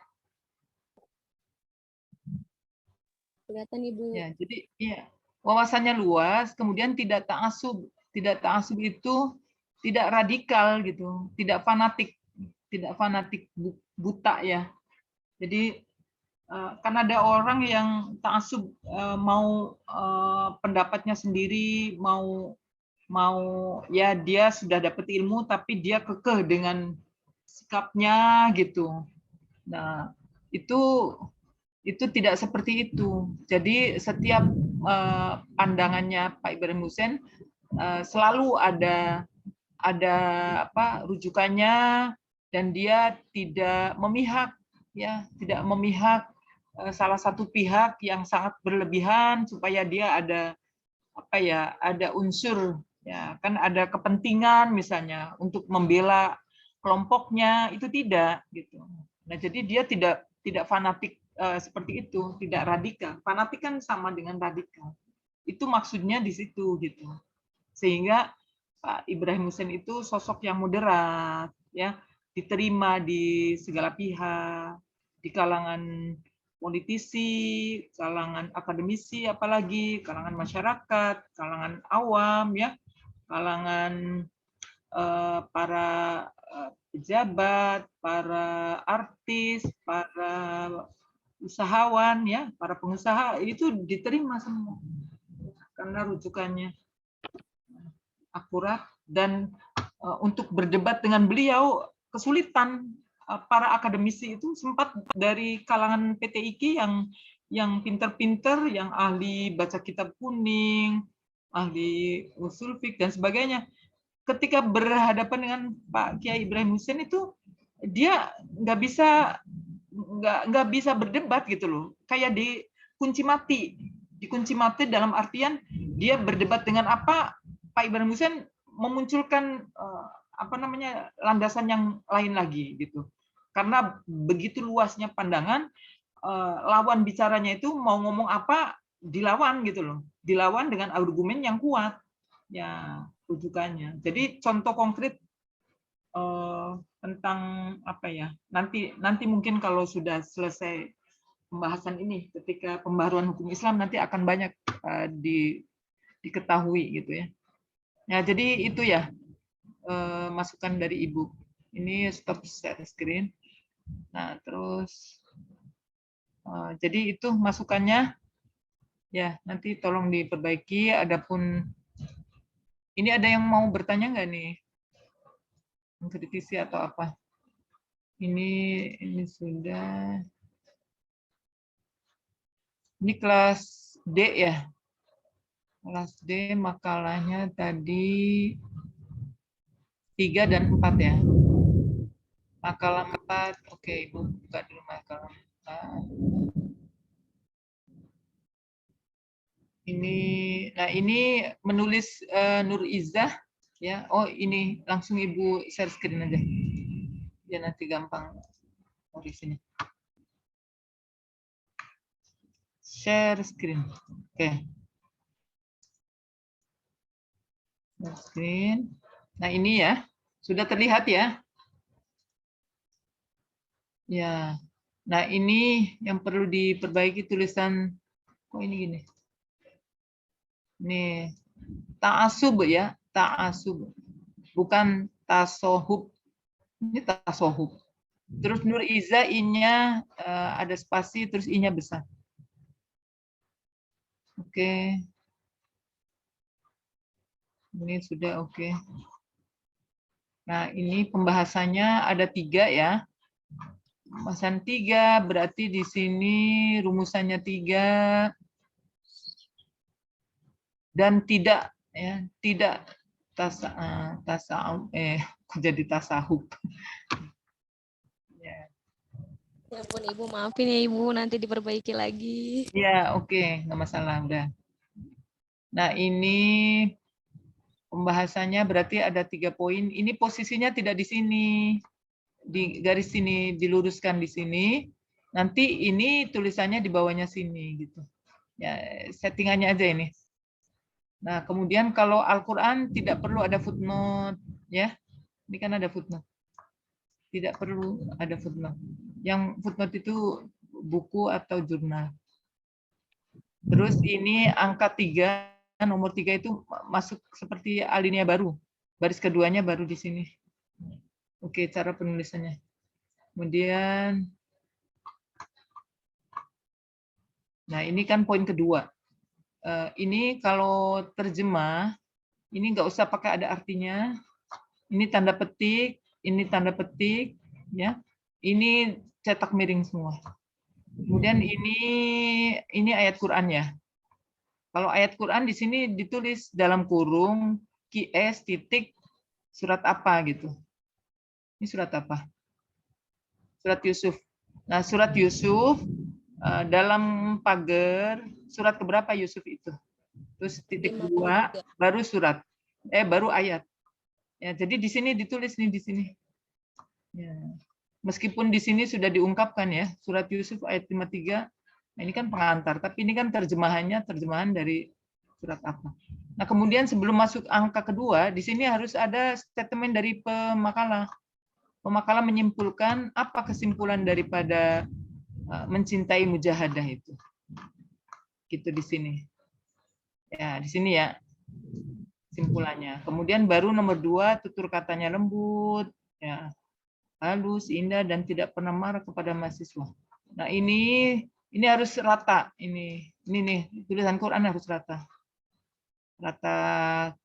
Kelihatan Ibu. Ya, jadi iya, wawasannya luas, kemudian tidak ta'assub. Tidak ta'assub itu tidak radikal gitu, tidak fanatik buta ya. Jadi kan ada orang yang ta'assub, mau pendapatnya sendiri, mau ya dia sudah dapat ilmu tapi dia kekeh dengan sikapnya gitu. Nah, itu tidak seperti itu. Jadi setiap pandangannya Pak Ibrahim Hussein selalu ada apa rujukannya, dan dia tidak memihak ya, tidak memihak salah satu pihak yang sangat berlebihan supaya dia ada apa ya, ada unsur ya, kan ada kepentingan misalnya untuk membela kelompoknya, itu tidak gitu. Nah, jadi dia tidak fanatik seperti itu, tidak radikal. Fanatik kan sama dengan radikal. Itu maksudnya di situ gitu. Sehingga Pak Ibrahim Hussein itu sosok yang moderat ya, diterima di segala pihak, di kalangan politisi, kalangan akademisi, apalagi kalangan masyarakat, kalangan awam ya, kalangan para pejabat, para artis, para usahawan ya, para pengusaha, itu diterima semua karena rujukannya akurat. Dan untuk berdebat dengan beliau kesulitan. Para akademisi itu sempat dari kalangan PTIQ yang pinter-pinter, yang ahli baca kitab kuning, ahli usul fiqh dan sebagainya, ketika berhadapan dengan Pak Kiai Ibrahim Hussein itu dia nggak bisa berdebat gitu loh, kayak dikunci mati dalam artian dia berdebat dengan apa, Pak Ibrahim Hussein memunculkan apa namanya, landasan yang lain lagi gitu, karena begitu luasnya pandangan, lawan bicaranya itu mau ngomong apa dilawan gitu loh, dilawan dengan argumen yang kuat ya rujukannya. Jadi contoh konkret tentang apa ya, nanti mungkin kalau sudah selesai pembahasan ini, ketika pembaharuan hukum Islam nanti akan banyak diketahui gitu ya. Ya, jadi itu ya masukan dari Ibu. Ini stop share screen. Nah, terus jadi itu masukannya ya, nanti tolong diperbaiki. Adapun ini ada yang mau bertanya nggak nih? Mengkritisi atau apa? Ini sudah. Ini kelas D ya. Kelas D makalahnya tadi 3 dan 4 ya. Makalah 4, oke Ibu buka dulu makalah 4. Nah ini menulis Nur Izzah ya. Oh ini langsung Ibu share screen aja. Ya nanti gampang tulisnya. Share screen. Oke. Share screen. Nah ini ya, sudah terlihat ya. Ya. Nah ini yang perlu diperbaiki tulisan. Kok ini gini? Nih, ta'asub ya, ta'asub. Bukan tasohub. Ini tasohub. Terus Nur Iza I-nya ada spasi, terus I-nya besar. Oke. Ini sudah oke. Nah, ini pembahasannya ada 3 ya. Pembahasan 3 berarti di sini rumusannya 3. Dan tidak ya, tidak jadi tasahub. Ya. Ya ampun Ibu, maafin ya Ibu, nanti diperbaiki lagi. Ya, oke, nggak masalah udah. Nah, ini pembahasannya berarti ada 3 poin. Ini posisinya tidak di sini. di garis sini diluruskan di sini. Nanti ini tulisannya di bawahnya sini gitu. Ya, settingannya aja ini. Nah, kemudian kalau Al-Qur'an tidak perlu ada footnote ya. Ini kan ada footnote. Tidak perlu ada footnote. Yang footnote itu buku atau jurnal. Terus ini angka 3, nomor 3 itu masuk seperti alinea baru. Baris keduanya baru di sini. Oke, cara penulisannya. Kemudian, nah ini kan poin kedua. Ini kalau terjemah, ini nggak usah pakai ada artinya. Ini tanda petik, ya. Ini cetak miring semua. Kemudian ini ayat Quran ya. Kalau ayat Quran di sini ditulis dalam kurung QS titik surat apa gitu. Ini surat apa? Surat Yusuf. Nah, surat Yusuf dalam pagar surat keberapa Yusuf itu? Terus titik 2 baru surat. Baru ayat. Ya, jadi di sini ditulis nih di sini. Ya. Meskipun di sini sudah diungkapkan ya, surat Yusuf ayat 53. Nah, ini kan pengantar, tapi ini kan terjemahan dari surat apa. Nah, kemudian sebelum masuk angka kedua, di sini harus ada statement dari pemakalah. Pemakalah menyimpulkan apa kesimpulan daripada mencintai mujahadah itu. Gitu di sini. Ya, di sini ya simpulannya. Kemudian baru nomor 2, tutur katanya lembut, ya, halus, indah, dan tidak pernah marah kepada mahasiswa. Nah, ini harus rata. Ini nih, tulisan Quran harus rata. Rata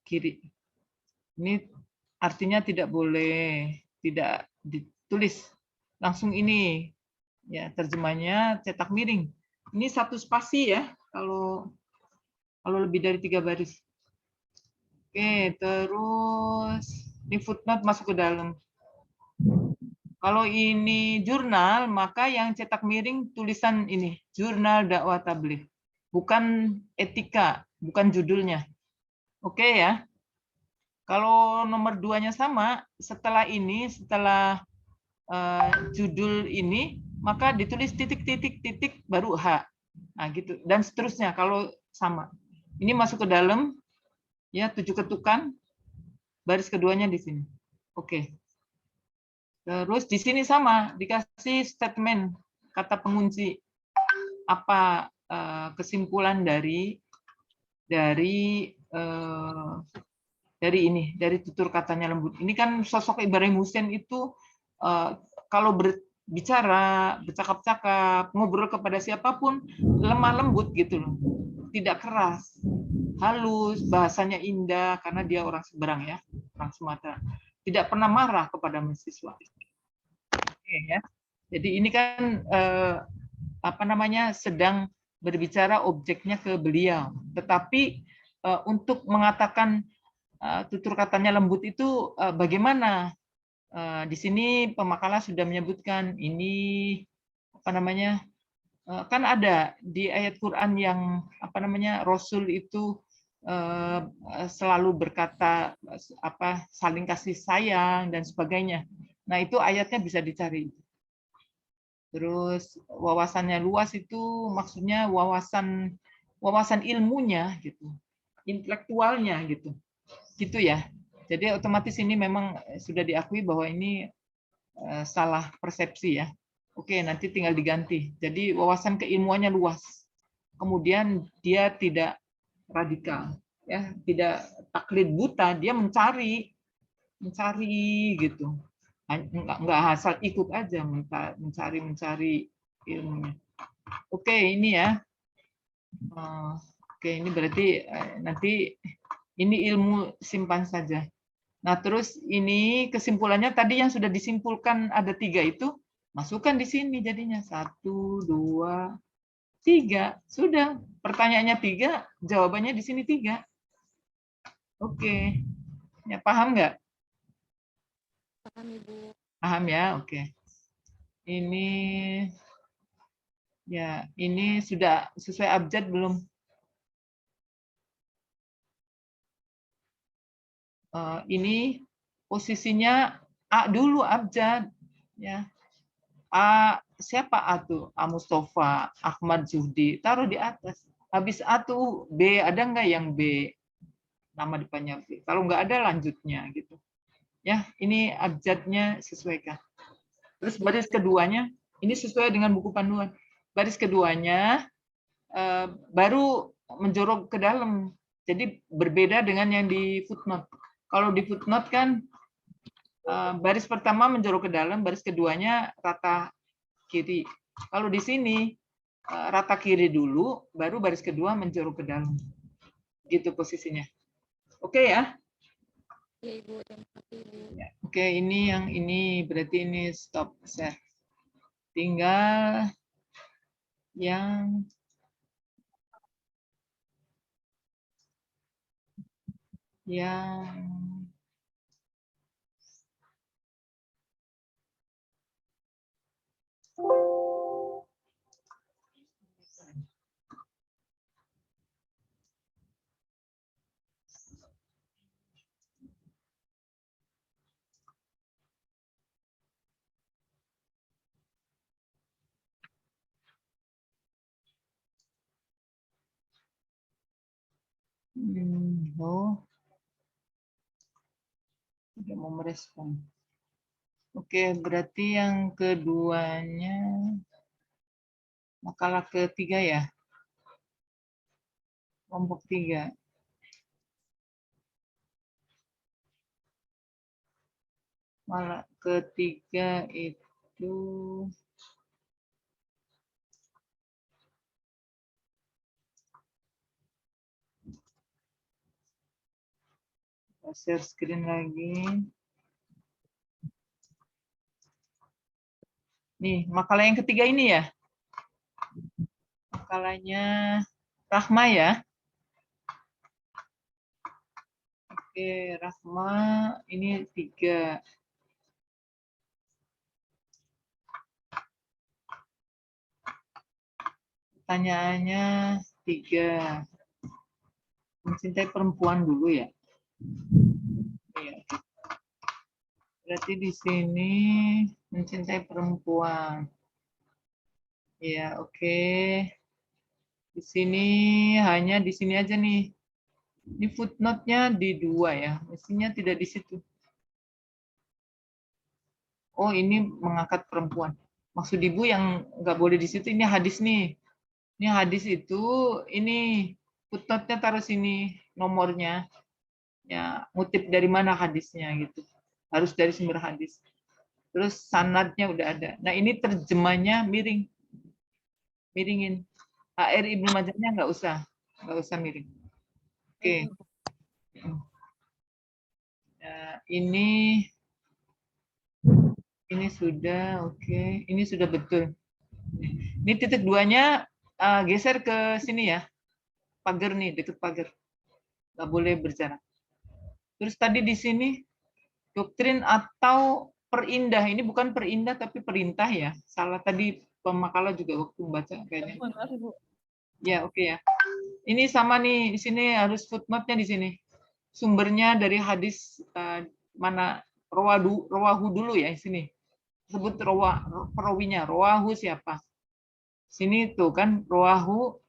kiri. Ini artinya tidak boleh tidak ditulis langsung ini. Ya, terjemahnya cetak miring. Ini 1 spasi ya, kalau lebih dari 3 baris. Oke, terus ini footnote masuk ke dalam. Kalau ini jurnal, maka yang cetak miring tulisan ini, Jurnal Dakwah Tabligh. Bukan etika, bukan judulnya. Oke ya. Kalau nomor 2-nya sama, setelah ini, setelah judul ini, maka ditulis titik baru H. Nah, gitu. Dan seterusnya kalau sama. Ini masuk ke dalam, ya 7 ketukan, baris keduanya di sini. Oke. Terus di sini sama, dikasih statement, kata pengunci. Apa kesimpulan dari tutur katanya lembut. Ini kan sosok Ibrahim Hussein itu kalau berbicara, bercakap-cakap, ngobrol kepada siapapun lemah lembut gitu loh. Tidak keras, halus, bahasanya indah karena dia orang seberang ya, orang Sumatera. Tidak pernah marah kepada mahasiswa. Oke, ya. Jadi ini kan sedang berbicara objeknya ke beliau. Tetapi untuk mengatakan tutur katanya lembut itu bagaimana? Di sini pemakalah sudah menyebutkan ini kan ada di ayat Quran yang Rasul itu selalu berkata saling kasih sayang dan sebagainya. Nah, itu ayatnya bisa dicari. Terus wawasannya luas itu maksudnya wawasan ilmunya gitu. Intelektualnya gitu. Gitu ya. Jadi otomatis ini memang sudah diakui bahwa ini salah persepsi ya. Oke, nanti tinggal diganti. Jadi wawasan keilmuannya luas. Kemudian dia tidak radikal, ya, tidak taklid buta, dia mencari gitu. Enggak asal ikut aja, mencari ilmunya. Oke, ini ya. Oke, ini berarti nanti ini ilmu simpan saja. Nah, terus ini kesimpulannya tadi yang sudah disimpulkan ada 3 itu, masukkan di sini jadinya 1, 2, 3. Sudah, pertanyaannya 3, jawabannya di sini 3. Oke. Ya, paham nggak? Paham, Ibu. Paham ya? Oke. Ini ya, ini sudah sesuai abjad belum? Ini posisinya A dulu abjad. Ya. Siapa A tuh? A Mustafa, Ahmad Zuhdi, taruh di atas. Habis A tuh B, ada nggak yang B? Nama depannya B. Kalau nggak ada lanjutnya gitu. Ya, ini abjadnya sesuaikan. Terus baris keduanya, ini sesuai dengan buku panduan. Baris keduanya baru menjorok ke dalam. Jadi berbeda dengan yang di footnote. Kalau di footnote kan baris pertama menjorok ke dalam, baris keduanya rata kiri. Kalau di sini rata kiri dulu, baru baris kedua menjorok ke dalam. Gitu posisinya. Oke ya? Ya Ibu, terima kasih Ibu. Ya, oke, ini yang ini berarti ini stop share. Tinggal yang tidak mau merespon. Oke, berarti yang keduanya makalah ketiga ya. Kelompok 3. Malah ketiga itu share screen lagi. Nih, makalah yang ketiga ini ya. Makalahnya Rahma ya. Oke, Rahma ini 3. Pertanyaannya 3. Mencintai perempuan dulu ya. Iya. Berarti di sini mencintai perempuan. Ya, oke. Di sini hanya di sini aja nih. Ini footnote-nya di 2 ya. Mestinya tidak di situ. Oh, ini mengangkat perempuan. Maksud Ibu yang nggak boleh di situ ini hadis nih. Ini hadis itu, ini footnote-nya taruh sini nomornya. Ya, ngutip dari mana hadisnya gitu. Harus dari sumber hadis. Terus sanadnya udah ada. Nah, ini terjemahnya miring. Miringin. HR Ibnu Majahnya nggak usah miring. Oke. Nah, ini sudah oke. Ini sudah betul. Ini titik 2-nya geser ke sini ya. Pagar nih, deket pagar. Nggak boleh berjarak. Terus tadi di sini doktrin atau perindah. Ini bukan perindah tapi perintah ya. Salah tadi pemakalah juga waktu baca kayaknya. Ya, oke ya. Ini sama nih, di sini harus footnote-nya di sini. Sumbernya dari hadis mana rawahu dulu ya di sini. Sebut perawinya, rawahu siapa? Sini tuh kan rawahu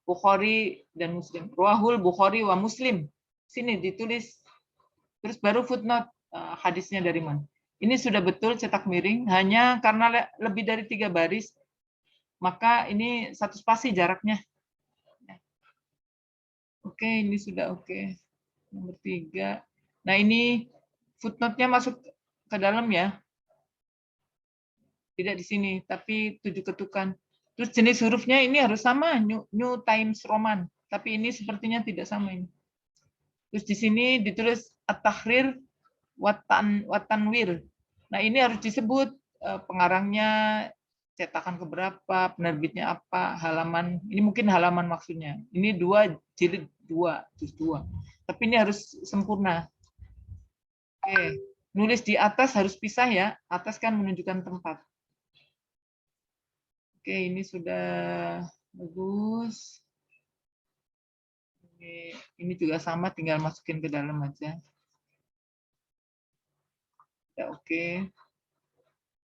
Bukhari dan Muslim. Rawahul Bukhari wa Muslim. Sini ditulis. Terus baru footnote hadisnya dari mana. Ini sudah betul cetak miring, hanya karena lebih dari 3 baris, maka ini 1 spasi jaraknya. Oke, ini sudah oke. Nomor 3. Nah, ini footnote-nya masuk ke dalam ya. Tidak di sini, tapi 7 ketukan. Terus jenis hurufnya ini harus sama, New Times Roman. Tapi ini sepertinya tidak sama ini. Terus di sini ditulis At-Tahrir Watanwir. Nah, ini harus disebut pengarangnya, cetakan keberapa, penerbitnya apa, halaman. Ini mungkin halaman maksudnya. Ini 2 jilid 2, juz 2. Tapi ini harus sempurna. Oke, nulis di atas harus pisah ya. Atas kan menunjukkan tempat. Oke, ini sudah bagus. Ini juga sama, tinggal masukin ke dalam aja. Ya, oke.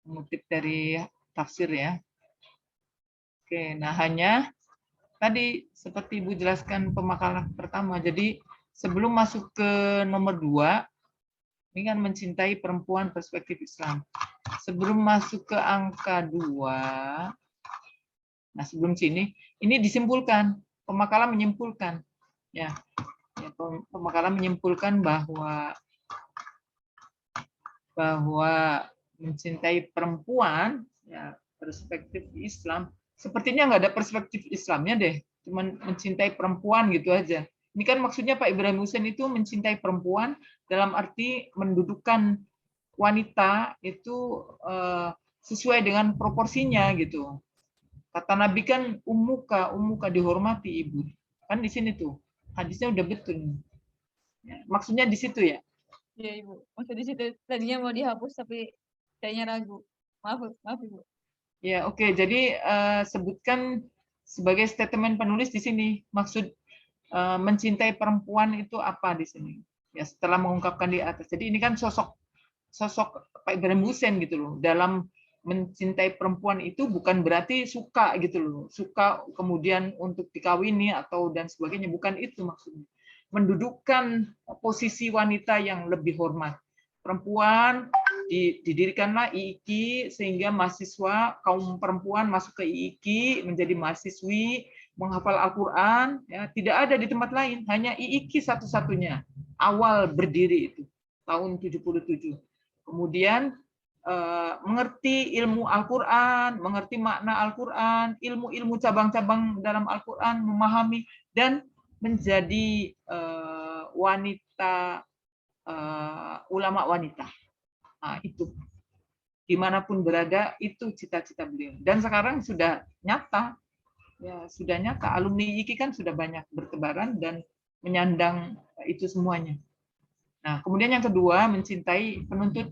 mengutip dari tafsir ya. Oke, nah hanya tadi seperti Ibu jelaskan pemakalah pertama. Jadi sebelum masuk ke nomor 2, ini kan mencintai perempuan perspektif Islam. Sebelum masuk ke angka 2, nah sebelum sini, ini disimpulkan, pemakalah menyimpulkan. Ya, pemakalah menyimpulkan bahwa mencintai perempuan, ya, perspektif Islam, sepertinya nggak ada perspektif Islamnya deh, cuman mencintai perempuan gitu aja. Ini kan maksudnya Pak Ibrahim Hussein itu mencintai perempuan dalam arti mendudukkan wanita itu sesuai dengan proporsinya gitu. Kata Nabi kan ummuka dihormati ibu. Kan di sini tuh hadisnya udah betul. Ya, maksudnya di situ ya. Iya Ibu, maksud di situ tadinya mau dihapus tapi kayaknya ragu. Maaf Ibu. Ya, oke. Jadi sebutkan sebagai statement penulis di sini maksud mencintai perempuan itu apa di sini. Ya, setelah mengungkapkan di atas. Jadi ini kan sosok Pak Ibrahim Hussein gitu loh. Dalam mencintai perempuan itu bukan berarti suka gitu loh. Suka kemudian untuk dikawini atau dan sebagainya, bukan itu maksudnya. Mendudukkan posisi wanita yang lebih hormat. Perempuan didirikanlah IIKI sehingga mahasiswa kaum perempuan masuk ke IIKI menjadi mahasiswi menghafal Al-Qur'an, ya, tidak ada di tempat lain, hanya IIKI satu-satunya awal berdiri itu tahun 77. Kemudian mengerti ilmu Al-Qur'an, mengerti makna Al-Qur'an, ilmu-ilmu cabang-cabang dalam Al-Qur'an, memahami dan menjadi wanita, ulama wanita. Nah, itu dimanapun berada itu cita-cita beliau. Dan sekarang sudah nyata, ya sudah nyata. Alumni IIKI kan sudah banyak bertebaran dan menyandang itu semuanya. Nah, kemudian yang kedua mencintai penuntut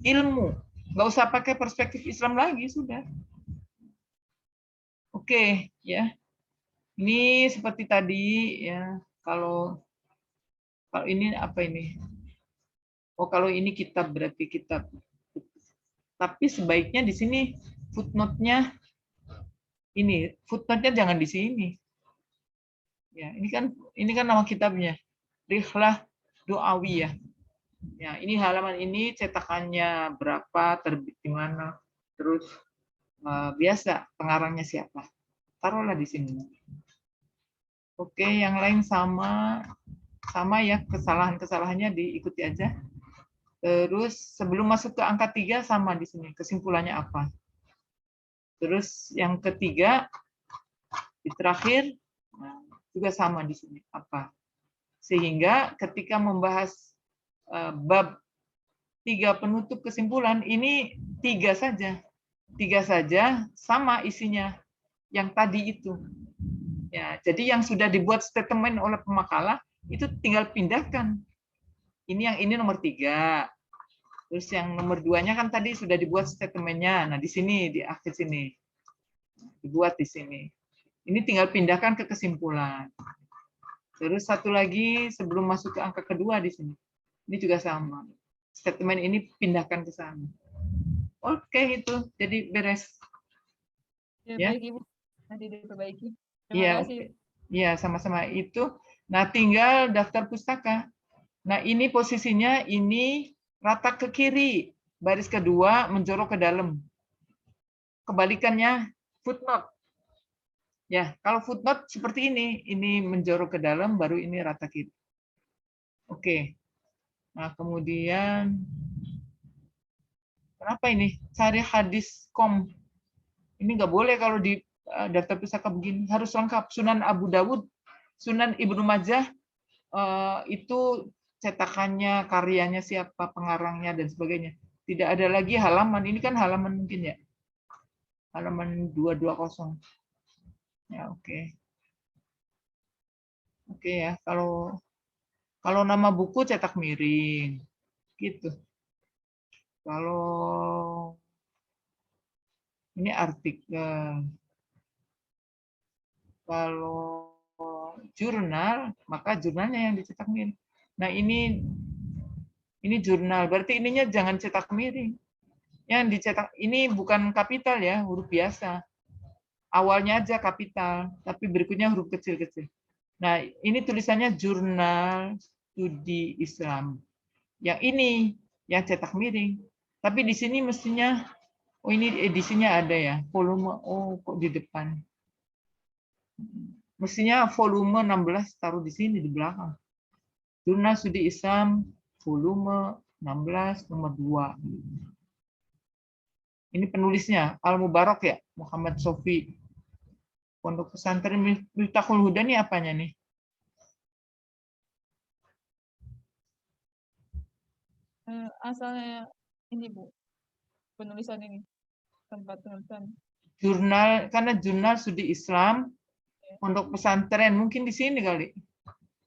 ilmu. Nggak usah pakai perspektif Islam lagi, sudah. Oke, ya. Ini seperti tadi ya, kalau ini apa ini? Oh, kalau ini kitab berarti kitab. Tapi sebaiknya di sini footnote-nya jangan di sini. Ya, ini kan nama kitabnya. Rihlah Doawiyah. Ya, ini halaman ini cetakannya berapa, terbit di mana, terus biasa pengarangnya siapa. Taruhlah di sini. Oke, yang lain sama ya, kesalahannya diikuti aja. Terus sebelum masuk ke angka 3 sama di sini, kesimpulannya apa. Terus yang ketiga, di terakhir, juga sama di sini, apa. Sehingga ketika membahas bab 3 penutup kesimpulan, ini 3 saja. 3 saja sama isinya yang tadi itu. Ya, jadi yang sudah dibuat statement oleh pemakalah itu tinggal pindahkan. Ini nomor 3. Terus yang nomor 2-nya kan tadi sudah dibuat statementnya. Nah, di sini di akhir sini. Dibuat di sini. Ini tinggal pindahkan ke kesimpulan. Terus satu lagi sebelum masuk ke angka kedua di sini. Ini juga sama. Statement ini pindahkan ke sana. Oke, itu. Jadi beres. Ya, baik Ibu. Nanti diperbaiki. Terima Iya, kasih. iya, sama-sama itu. Nah, tinggal daftar pustaka. Nah, ini posisinya ini rata ke kiri, baris kedua menjorok ke dalam. Kebalikannya footnote. Ya, kalau footnote seperti ini menjorok ke dalam, baru ini rata kiri. Oke. Nah, kemudian kenapa ini? Cari hadis kom. Ini nggak boleh kalau di daftar pustaka begini, harus lengkap. Sunan Abu Dawud, Sunan Ibnu Majah, itu cetakannya, karyanya siapa, pengarangnya, dan sebagainya. Tidak ada lagi halaman. Ini kan halaman mungkin ya. Halaman 220. Ya, oke. Oke ya, kalau nama buku cetak miring. Gitu. Kalau ini artikel. Kalau jurnal, maka jurnalnya yang dicetak miring. Nah, ini jurnal, berarti ininya jangan cetak miring. Yang dicetak ini bukan kapital ya, huruf biasa. Awalnya aja kapital, tapi berikutnya huruf kecil-kecil. Nah, ini tulisannya Jurnal Studi Islam. Yang ini yang cetak miring. Tapi di sini mestinya, oh ini edisinya ada ya, volume, oh kok di depan. Mestinya volume 16 taruh di sini di belakang. Jurnal Studi Islam volume 16 nomor 2. Ini penulisnya Al Mubarak ya, Muhammad Sofi. Pondok Pesantren Miftahul Huda ini apanya nih? Asalnya ini Bu, penulisan ini, tempat penulisan. Jurnal, karena Jurnal Studi Islam Pondok Pesantren, mungkin di sini kali.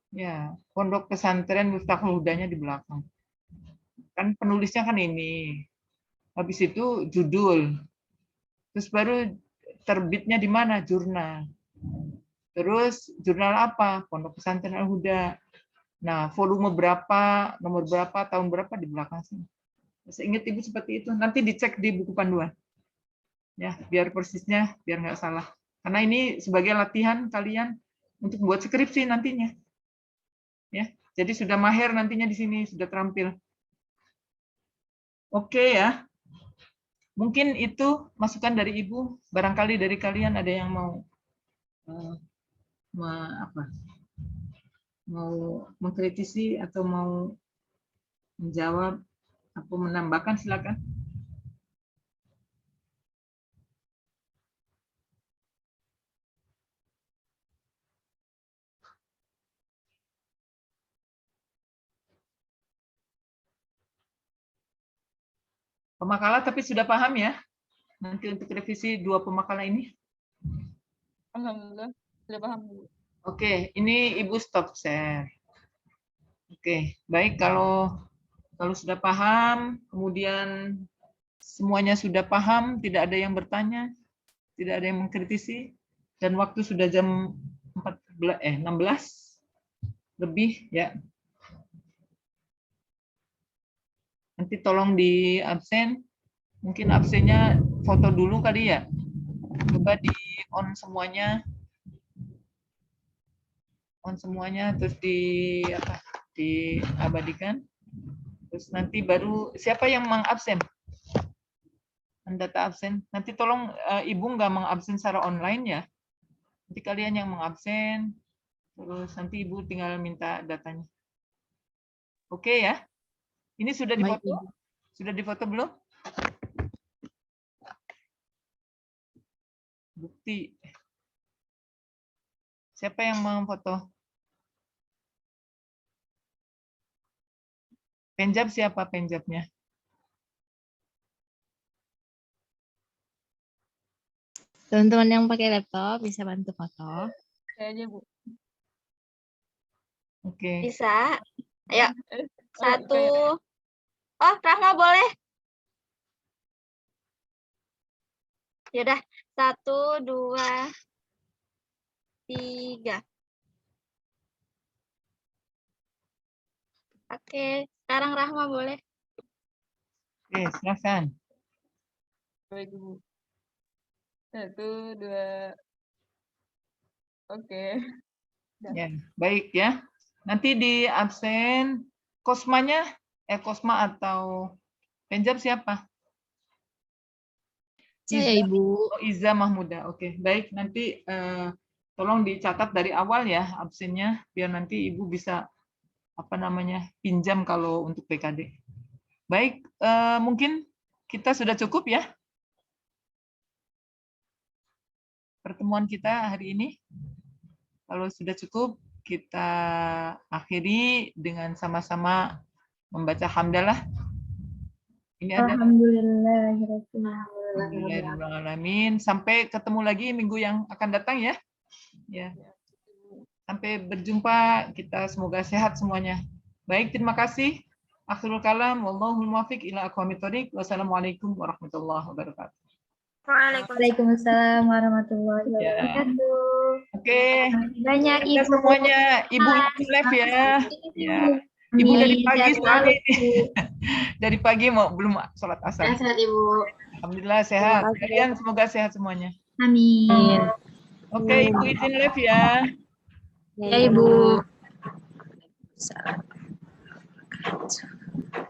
Ya, Pondok Pesantren Miftahul Hudanya di belakang. Kan penulisnya kan ini. Habis itu judul. Terus baru terbitnya di mana? Jurnal. Terus jurnal apa? Pondok Pesantren Al-Huda. Nah, volume berapa, nomor berapa, tahun berapa di belakang sini. Saya ingat Ibu seperti itu. Nanti dicek di buku panduan. Ya, biar persisnya, biar nggak salah. Karena ini sebagai latihan kalian untuk buat skripsi nantinya. Ya, jadi sudah mahir nantinya di sini, sudah terampil. Oke ya. Mungkin itu masukan dari Ibu. Barangkali dari kalian ada yang mau mau mengkritisi atau mau menjawab atau menambahkan, silakan. Pemakalah tapi sudah paham ya? Nanti untuk revisi 2 pemakalah ini. Alhamdulillah, sudah paham Bu. Oke, ini Ibu stop share. Oke, baik kalau sudah paham, kemudian semuanya sudah paham, tidak ada yang bertanya, tidak ada yang mengkritisi, dan waktu sudah jam 16 lebih ya. Nanti tolong di absen, mungkin absennya foto dulu kali ya. Coba di on semuanya, terus diabadikan. Terus nanti baru siapa yang mengabsen? Mendata absen. Nanti tolong Ibu nggak mengabsen secara online ya. Nanti kalian yang mengabsen, terus nanti Ibu tinggal minta datanya. Oke ya. Ini sudah Baik, difoto? Ibu. Sudah difoto belum? Bukti. Siapa yang memfoto? Penjab siapa penjabnya? Teman-teman yang pakai laptop bisa bantu foto. Saya aja Bu. Oke. Bisa. Ayo, Satu. satu. Oh, Rahma boleh. Yaudah, 1, 2, 3. Oke, sekarang Rahma boleh. Oke, silakan. Baik Bu. 1, 2. Oke. Ya, baik ya. Nanti di absen Kosmanya, Kosma atau penjab siapa? Saya Ibu. Oh, Iza Mahmuda. Oke, baik. Nanti tolong dicatat dari awal ya absennya, biar nanti Ibu bisa pinjam kalau untuk PKD. Baik, mungkin kita sudah cukup ya pertemuan kita hari ini. Kalau sudah cukup, kita akhiri dengan sama-sama membaca hamdalah. Ini ada Alhamdulillahirrahmanirrahim. Sampai ketemu lagi minggu yang akan datang ya. Ya. Sampai berjumpa, kita semoga sehat semuanya. Baik, terima kasih. Akhirul kalam, wallahul muwaffiq ila aqwamit thoriq. Wassalamualaikum warahmatullahi wabarakatuh. Waalaikumsalam warahmatullahi wabarakatuh. Oke. Banyak Kita Ibu. semuanya, Ibu live ya. Ya. Ibu dari Amin. pagi Sehat selalu, soalnya dari pagi belum sholat asar. Sehat Ibu. Alhamdulillah sehat. Terima kasih. Kalian semoga sehat semuanya. Amin. Oke, Ibu izin live ya. Ya Ibu.